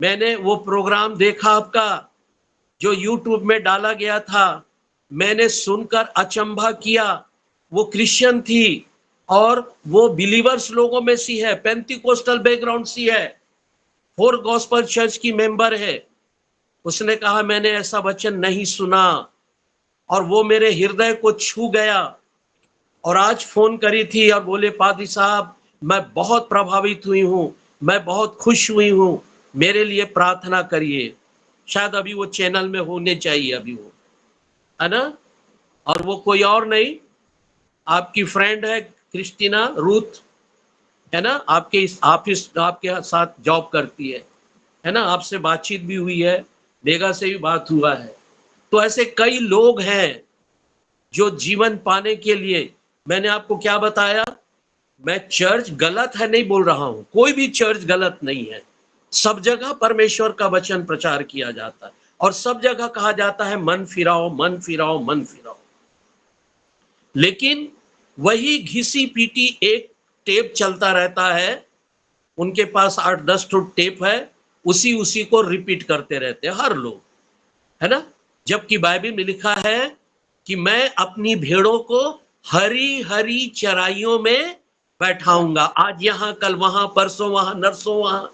मैंने वो प्रोग्राम देखा आपका जो यूट्यूब में डाला गया था, मैंने सुनकर अचंभा किया। वो क्रिश्चियन थी और वो बिलीवर्स लोगों में सी है, पेंटिकोस्टल बैकग्राउंड सी है, 4 गॉस्पल चर्च की मेंबर है। उसने कहा मैंने ऐसा वचन नहीं सुना, और वो मेरे हृदय को छू गया। और आज फोन करी थी और बोले पादी साहब मैं बहुत प्रभावित हुई हूं, मैं बहुत खुश हुई हूं, मेरे लिए प्रार्थना करिए। शायद अभी वो चैनल में होने चाहिए अभी वो, है ना। और वो कोई और नहीं, आपकी फ्रेंड है क्रिस्टीना रूथ, है ना, आपके इस ऑफिस, आपके साथ जॉब करती है ना, आपसे बातचीत भी हुई है, बेगा से भी बात हुआ है। तो ऐसे कई लोग हैं जो जीवन पाने के लिए, मैंने आपको क्या बताया, मैं चर्च गलत है नहीं बोल रहा हूं, कोई भी चर्च गलत नहीं है। सब जगह परमेश्वर का वचन प्रचार किया जाता है और सब जगह कहा जाता है मन फिराओ, मन फिराओ, मन फिराओ। लेकिन वही घिसी पीटी एक टेप चलता रहता है, उनके पास 8-10 टेप है, उसी को रिपीट करते रहते हैं हर लोग, है ना। जबकि बाइबल में लिखा है कि मैं अपनी भेड़ों को हरी हरी चराइयों में बैठाऊंगा। आज यहां, कल वहां, परसों वहां, नरसों वहां,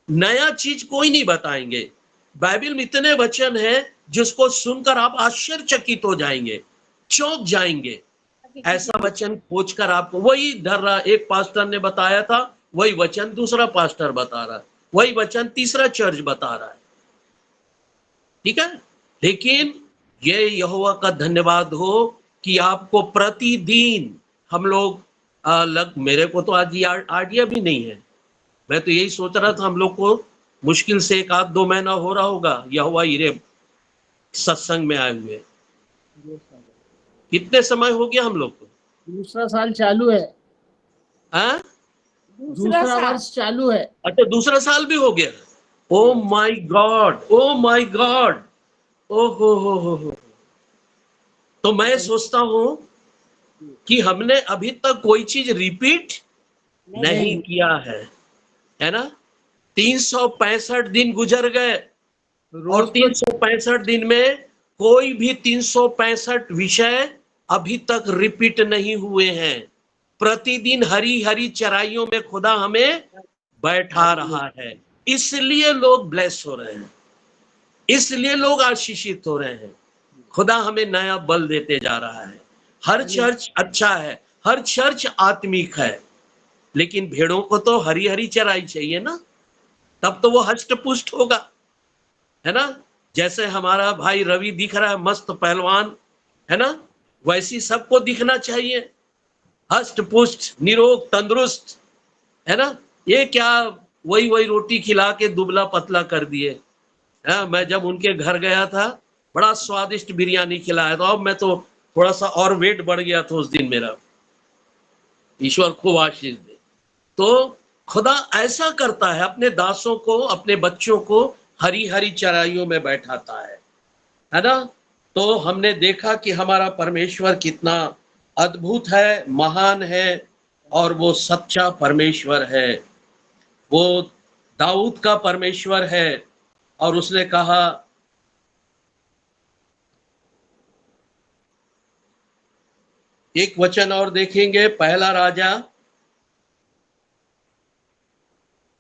नया चीज कोई नहीं बताएंगे। बाइबल में इतने वचन हैं जिसको सुनकर आप आश्चर्यचकित हो जाएंगे, चौंक जाएंगे। ऐसा वचन खोजकर आपको वही धर रहा, एक पास्टर ने बताया था वही वचन दूसरा पास्टर बता रहा है, वही वचन तीसरा चर्च बता रहा है, ठीक है। लेकिन ये यहोवा का धन्यवाद हो कि आपको प्रतिदिन हम लोग मेरे को तो आज ये आइडिया भी नहीं है, मैं तो यही सोच रहा था हम लोग को मुश्किल से 1-2 महीना हो रहा होगा यहोवा हीरे सत्संग में आए हुए। कितने समय हो गया हम लोग को? दूसरा साल चालू है। हाँ, दूसरा वर्ष चालू है। अच्छा दूसरा साल भी हो गया। Oh my God, oh my God, ओ हो। तो मैं सोचता हूं कि हमने अभी तक कोई चीज रिपीट नहीं किया है ना। 365 दिन गुजर गए और 365 दिन में कोई भी 365 विषय अभी तक रिपीट नहीं हुए हैं। प्रतिदिन हरी हरी चराइयों में खुदा हमें बैठा रहा है, इसलिए लोग ब्लेस हो रहे हैं, इसलिए लोग आशीषित हो रहे हैं। खुदा हमें नया बल देते जा रहा है। हर चर्च अच्छा है, हर चर्च आत्मिक है, लेकिन भेड़ों को तो हरी हरी चराई चाहिए ना, तब तो वो हष्ट पुष्ट होगा, है ना। जैसे हमारा भाई रवि दिख रहा है मस्त पहलवान, है ना, वैसी सबको दिखना चाहिए, हष्ट पुष्ट निरोग तंदुरुस्त, है ना। ये क्या वही वही रोटी खिला के दुबला पतला कर दिए। मैं जब उनके घर गया था बड़ा स्वादिष्ट बिरयानी खिलाया था, अब मैं तो थोड़ा सा और वेट बढ़ गया था उस दिन मेरा। ईश्वर खूब आशीष दे। तो खुदा ऐसा करता है, अपने दासों को, अपने बच्चों को हरी हरी चराइयों में बैठाता है ना। तो हमने देखा कि हमारा परमेश्वर कितना अद्भुत है, महान है, और वो सच्चा परमेश्वर है। वो दाऊद का परमेश्वर है, और उसने कहा एक वचन और देखेंगे, पहला राजा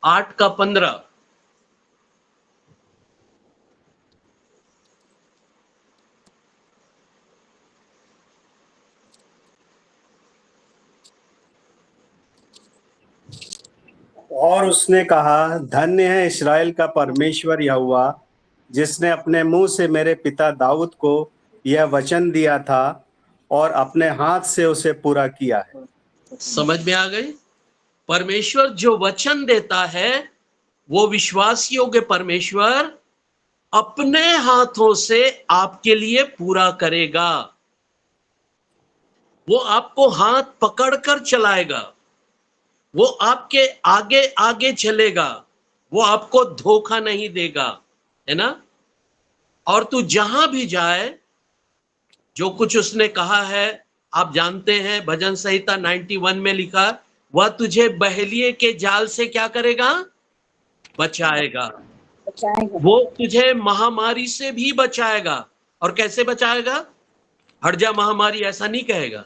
8:15। और उसने कहा, धन्य है इस्राएल का परमेश्वर यहोवा, जिसने अपने मुंह से मेरे पिता दाऊद को यह वचन दिया था और अपने हाथ से उसे पूरा किया है। समझ में आ गई? परमेश्वर जो वचन देता है वो विश्वास योग्य परमेश्वर अपने हाथों से आपके लिए पूरा करेगा। वो आपको हाथ पकड़कर चलाएगा, वो आपके आगे आगे चलेगा, वो आपको धोखा नहीं देगा, है ना। और तू जहां भी जाए, जो कुछ उसने कहा है आप जानते हैं, भजन संहिता 91 में लिखा, वह तुझे बहेलिए के जाल से क्या करेगा? बचाएगा। वो तुझे महामारी से भी बचाएगा। और कैसे बचाएगा? हट जा महामारी ऐसा नहीं कहेगा,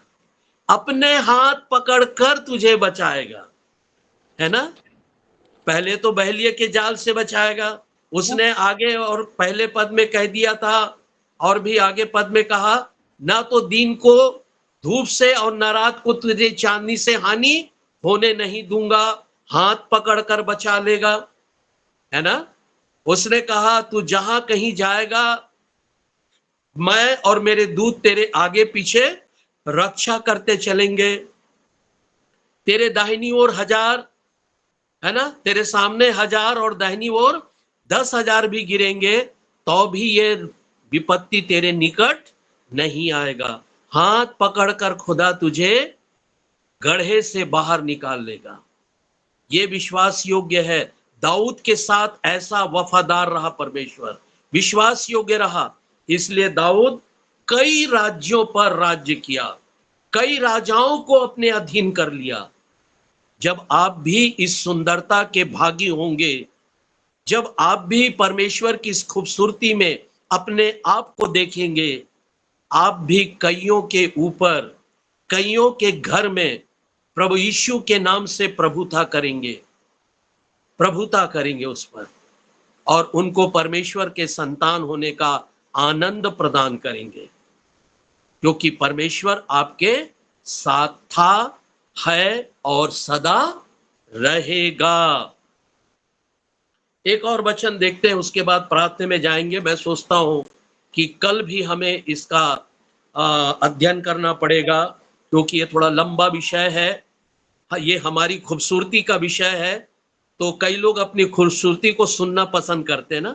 अपने हाथ पकड़कर तुझे बचाएगा, है ना। पहले तो बहेलिए के जाल से बचाएगा, उसने आगे और पहले पद में कह दिया था, और भी आगे पद में कहा, ना तो दिन को धूप से और न रात को तुझे चांदनी से हानि होने नहीं दूंगा, हाथ पकड़कर बचा लेगा, है ना। उसने कहा तू जहां कहीं जाएगा, मैं और मेरे दूत तेरे आगे पीछे रक्षा करते चलेंगे, तेरे दाहिनी ओर 1000, है ना, तेरे सामने 1000 और दाहिनी ओर 10,000 भी गिरेंगे तो भी ये विपत्ति तेरे निकट नहीं आएगा। हाथ पकड़कर खुदा तुझे गड्ढे से बाहर निकाल लेगा। ये विश्वास योग्य है। दाऊद के साथ ऐसा वफादार रहा परमेश्वर, विश्वास योग्य रहा, इसलिए दाऊद कई राज्यों पर राज्य किया, कई राजाओं को अपने अधीन कर लिया। जब आप भी इस सुंदरता के भागी होंगे, जब आप भी परमेश्वर की इस खूबसूरती में अपने आप को देखेंगे, आप भी कईयों के ऊपर, कईयों के घर में प्रभु यीशु के नाम से प्रभुता करेंगे, प्रभुता करेंगे उस पर, और उनको परमेश्वर के संतान होने का आनंद प्रदान करेंगे, क्योंकि परमेश्वर आपके साथ था, है और सदा रहेगा। एक और वचन देखते हैं, उसके बाद प्रार्थना में जाएंगे। मैं सोचता हूं कि कल भी हमें इसका अध्ययन करना पड़ेगा, क्योंकि ये थोड़ा लंबा विषय है। ये हमारी खूबसूरती का विषय है, तो कई लोग अपनी खूबसूरती को सुनना पसंद करते हैं ना।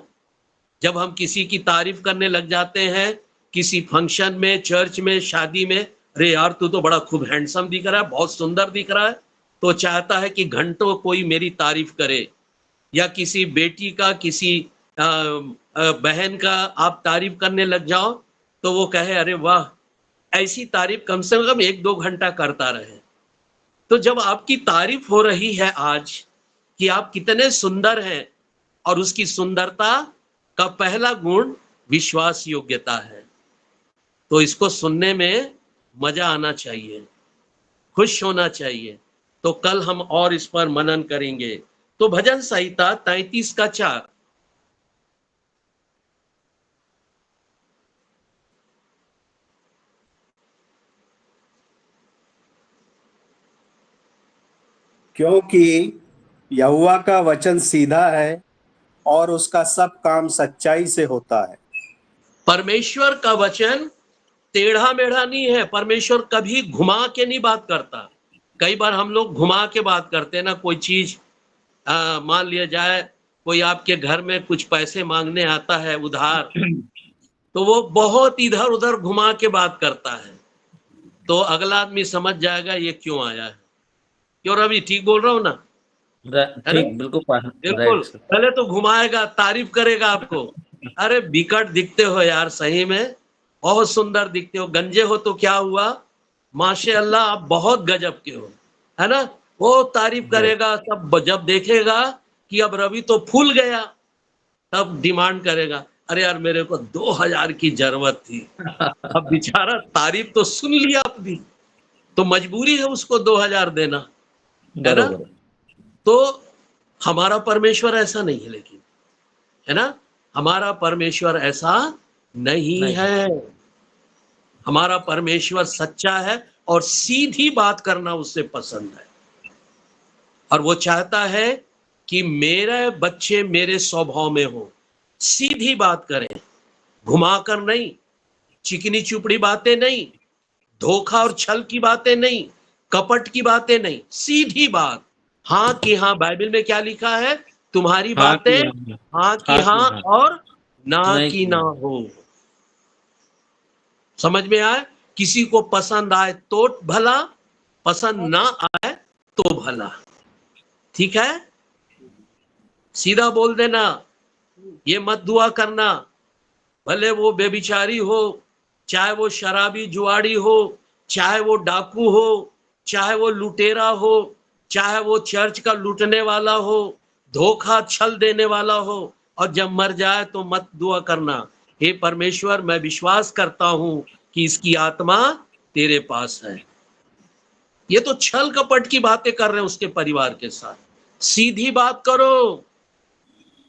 जब हम किसी की तारीफ करने लग जाते हैं किसी फंक्शन में, चर्च में, शादी में, अरे यार तू तो बड़ा खूब हैंडसम दिख रहा है, बहुत सुंदर दिख रहा है, तो चाहता है कि घंटों कोई मेरी तारीफ करे। या किसी बेटी का, किसी बहन का आप तारीफ करने लग जाओ तो वो कहे अरे वाह, ऐसी तारीफ कम से कम 1-2 घंटा करता रहे। तो जब आपकी तारीफ हो रही है आज कि आप कितने सुंदर हैं, और उसकी सुंदरता का पहला गुण विश्वास योग्यता है, तो इसको सुनने में मजा आना चाहिए। खुश होना चाहिए। तो कल हम और इस पर मनन करेंगे। तो भजन संहिता 33:4। क्योंकि यहोवा का वचन सीधा है और उसका सब काम सच्चाई से होता है। परमेश्वर का वचन टेढ़ा मेढ़ा नहीं है। परमेश्वर कभी घुमा के नहीं बात करता। कई बार हम लोग घुमा के बात करते हैं ना, कोई चीज मान लिया जाए कोई आपके घर में कुछ पैसे मांगने आता है उधार, तो वो बहुत इधर उधर घुमा के बात करता है, तो अगला आदमी समझ जाएगा ये क्यों आया है। क्यों रवि, ठीक बोल रहा हूँ ना? ठीक, बिल्कुल बिल्कुल। पहले तो घुमाएगा, तारीफ करेगा आपको, अरे बिकट दिखते हो यार, सही में बहुत सुंदर दिखते हो, गंजे हो तो क्या हुआ, माशाअल्लाह आप बहुत गजब के हो, है ना। वो तारीफ करेगा। सब जब देखेगा कि अब रवि तो फूल गया, तब डिमांड करेगा, अरे यार मेरे को 2000 की जरूरत थी। अब बेचारा तारीफ तो सुन लिया अपनी, तो मजबूरी है उसको 2000 देना, है ना। तो हमारा परमेश्वर ऐसा नहीं है, लेकिन है ना, हमारा परमेश्वर ऐसा नहीं है। हमारा परमेश्वर सच्चा है और सीधी बात करना उससे पसंद है, और वो चाहता है कि मेरे बच्चे मेरे स्वभाव में हो, सीधी बात करें, घुमाकर नहीं, चिकनी चुपड़ी बातें नहीं, धोखा और छल की बातें नहीं, कपट की बातें नहीं, सीधी बात। हाँ कि हाँ, बाइबल में क्या लिखा है, तुम्हारी बातें हाँ कि हाँ और ना कि ना हो। समझ में आए? किसी को पसंद आए तो भला, पसंद ना आए तो भला, ठीक है। सीधा बोल देना, ये मत दुआ करना, भले वो बेबिचारी हो, चाहे वो शराबी जुआड़ी हो, चाहे वो डाकू हो, चाहे वो लुटेरा हो, चाहे वो चर्च का लूटने वाला हो, धोखा छल देने वाला हो, और जब मर जाए तो मत दुआ करना, हे परमेश्वर मैं विश्वास करता हूं कि इसकी आत्मा तेरे पास है। ये तो छल कपट की बातें कर रहे हैं उसके परिवार के साथ। सीधी बात करो,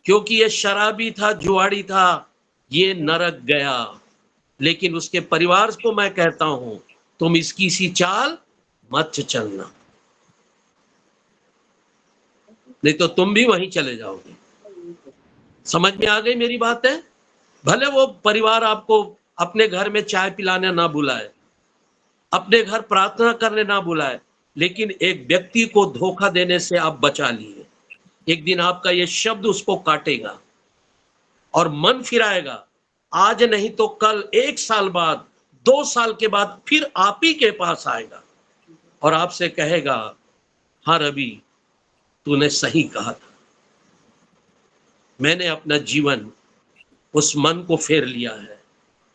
क्योंकि ये शराबी था, जुआड़ी था, ये नरक गया, लेकिन उसके परिवार को मैं कहता हूं तुम इसकी सी चाल मत चलना, नहीं तो तुम भी वहीं चले जाओगे। समझ में आ गई मेरी बात है? भले वो परिवार आपको अपने घर में चाय पिलाने ना बुलाए, अपने घर प्रार्थना करने ना बुलाए, लेकिन एक व्यक्ति को धोखा देने से आप बचा लिए। एक दिन आपका ये शब्द उसको काटेगा और मन फिराएगा, आज नहीं तो कल, 1 साल बाद, 2 साल के बाद फिर आप ही के पास आएगा और आपसे कहेगा, हाँ रवि तूने सही कहा था, मैंने अपना जीवन उस मन को फेर लिया है,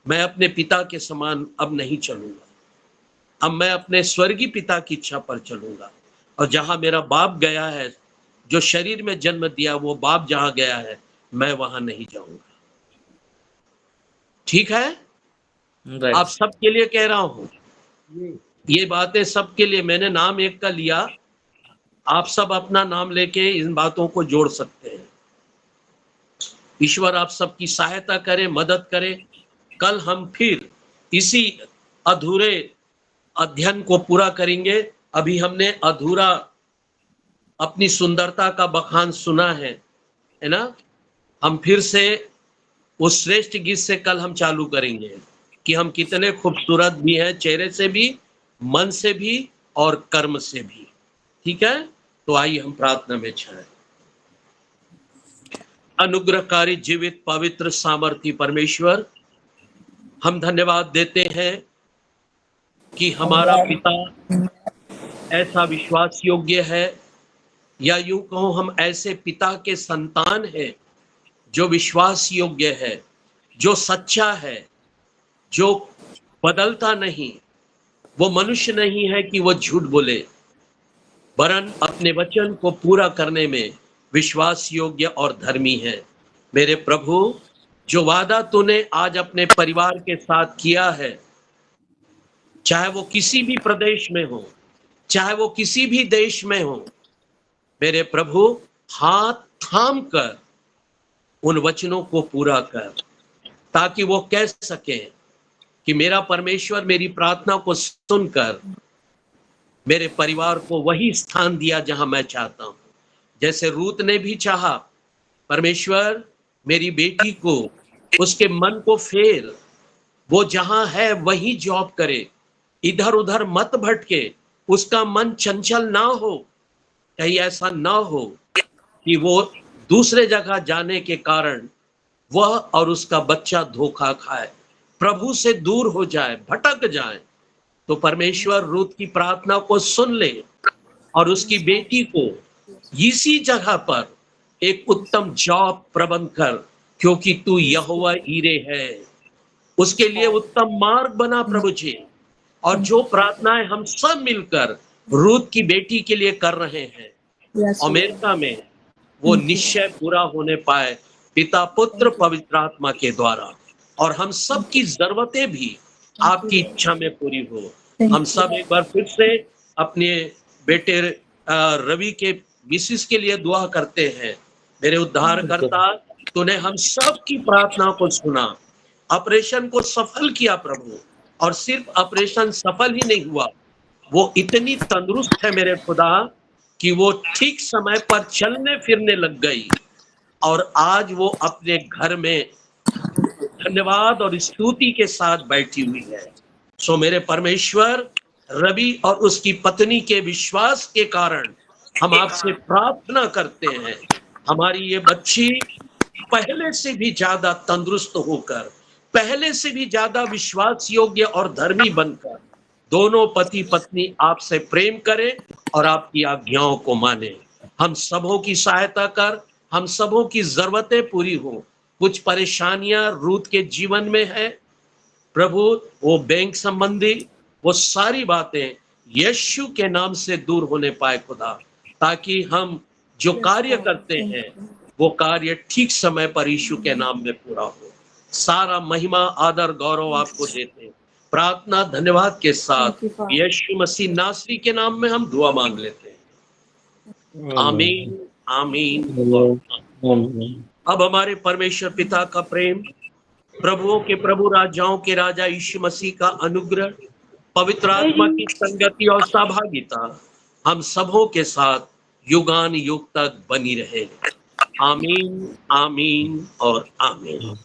मैं अपने पिता के समान अब नहीं चलूंगा, अब मैं अपने स्वर्गीय पिता की इच्छा पर चलूंगा, और जहां मेरा बाप गया है, जो शरीर में जन्म दिया, वो बाप जहां गया है मैं वहां नहीं जाऊंगा। ठीक है? आप सबके लिए कह रहा हूं, ये बातें सबके लिए। मैंने नाम एक का लिया, आप सब अपना नाम लेके इन बातों को जोड़ सकते हैं। ईश्वर आप सबकी सहायता करे, मदद करे। कल हम फिर इसी अधूरे अध्ययन को पूरा करेंगे। अभी हमने अधूरा अपनी सुंदरता का बखान सुना है ना। हम फिर से उस श्रेष्ठ गीत से कल हम चालू करेंगे कि हम कितने खूबसूरत भी हैं, चेहरे से भी, मन से भी और कर्म से भी। ठीक है, तो आइए हम प्रार्थना में जाएं। अनुग्रहकारी, जीवित, पवित्र, सामर्थी परमेश्वर, हम धन्यवाद देते हैं कि हमारा पिता ऐसा विश्वास योग्य है, या यूं कहो हम ऐसे पिता के संतान हैं जो विश्वास योग्य है, जो सच्चा है, जो बदलता नहीं। वो मनुष्य नहीं है कि वो झूठ बोले, वरन अपने वचन को पूरा करने में विश्वास योग्य और धर्मी है। मेरे प्रभु, जो वादा तूने आज अपने परिवार के साथ किया है, चाहे वो किसी भी प्रदेश में हो, चाहे वो किसी भी देश में हो, मेरे प्रभु हाथ थाम कर उन वचनों को पूरा कर, ताकि वो कह सके कि मेरा परमेश्वर मेरी प्रार्थना को सुनकर मेरे परिवार को वही स्थान दिया जहां मैं चाहता हूं। जैसे रूत ने भी चाहा, परमेश्वर मेरी बेटी को, उसके मन को फेर, वो जहां है वही जॉब करे, इधर उधर मत भटके, उसका मन चंचल ना हो। कहीं ऐसा ना हो कि वो दूसरे जगह जाने के कारण वह और उसका बच्चा धोखा खाए, प्रभु से दूर हो जाए, भटक जाए। तो परमेश्वर रूत की प्रार्थना को सुन ले और उसकी बेटी को इसी जगह पर एक उत्तम जॉब प्रबंध कर, क्योंकि तू यहोवा ईरे है। उसके लिए उत्तम मार्ग बना प्रभु जी। और जो प्रार्थनाएं हम सब मिलकर रूत की बेटी के लिए कर रहे हैं अमेरिका में, वो निश्चय पूरा होने पाए पिता पुत्र पवित्र आत्मा के द्वारा, और हम सब की जरूरतें भी आपकी इच्छा में पूरी हो। हम सब एक बार फिर से अपने बेटे रवि के मिसिस के लिए दुआ करते हैं। मेरे उद्धारकर्ता, तूने हम सब की प्रार्थना को सुना, ऑपरेशन को सफल किया प्रभु, और सिर्फ ऑपरेशन सफल ही नहीं हुआ, वो इतनी तंदुरुस्त है मेरे खुदा कि वो ठीक समय पर चलने फिरने लग गई, और आज वो अपने घर में धन्यवाद और स्तुति के साथ बैठी हुई है। सो मेरे परमेश्वर, रवि और उसकी पत्नी के विश्वास के कारण हम आपसे प्रार्थना करते हैं, हमारी ये बच्ची पहले से भी ज्यादा तंदुरुस्त होकर, पहले से भी ज्यादा विश्वास योग्य और धर्मी बनकर, दोनों पति पत्नी आपसे प्रेम करें और आपकी आज्ञाओं को माने। हम सबों की सहायता कर, हम सबों की जरूरतें पूरी हो। कुछ परेशानियां रूत के जीवन में है प्रभु, वो बैंक संबंधी, वो सारी बातें यीशु के नाम से दूर होने पाए खुदा, ताकि हम जो कार्य करते हैं वो कार्य ठीक समय पर यीशु के नाम में पूरा हो। सारा महिमा आदर गौरव आपको देते हैं। प्रार्थना धन्यवाद के साथ यीशु मसीह नासरी के नाम में हम दुआ मांग लेते हैं। आमीन, आमीन और आमीन। अब हमारे परमेश्वर पिता का प्रेम, प्रभुओं के प्रभु राजाओं के राजा यीशु मसीह का अनुग्रह, पवित्र आत्मा की संगति और सहभागिता हम सबों के साथ युगान युग तक बनी रहे। आमीन, आमीन और आमीन।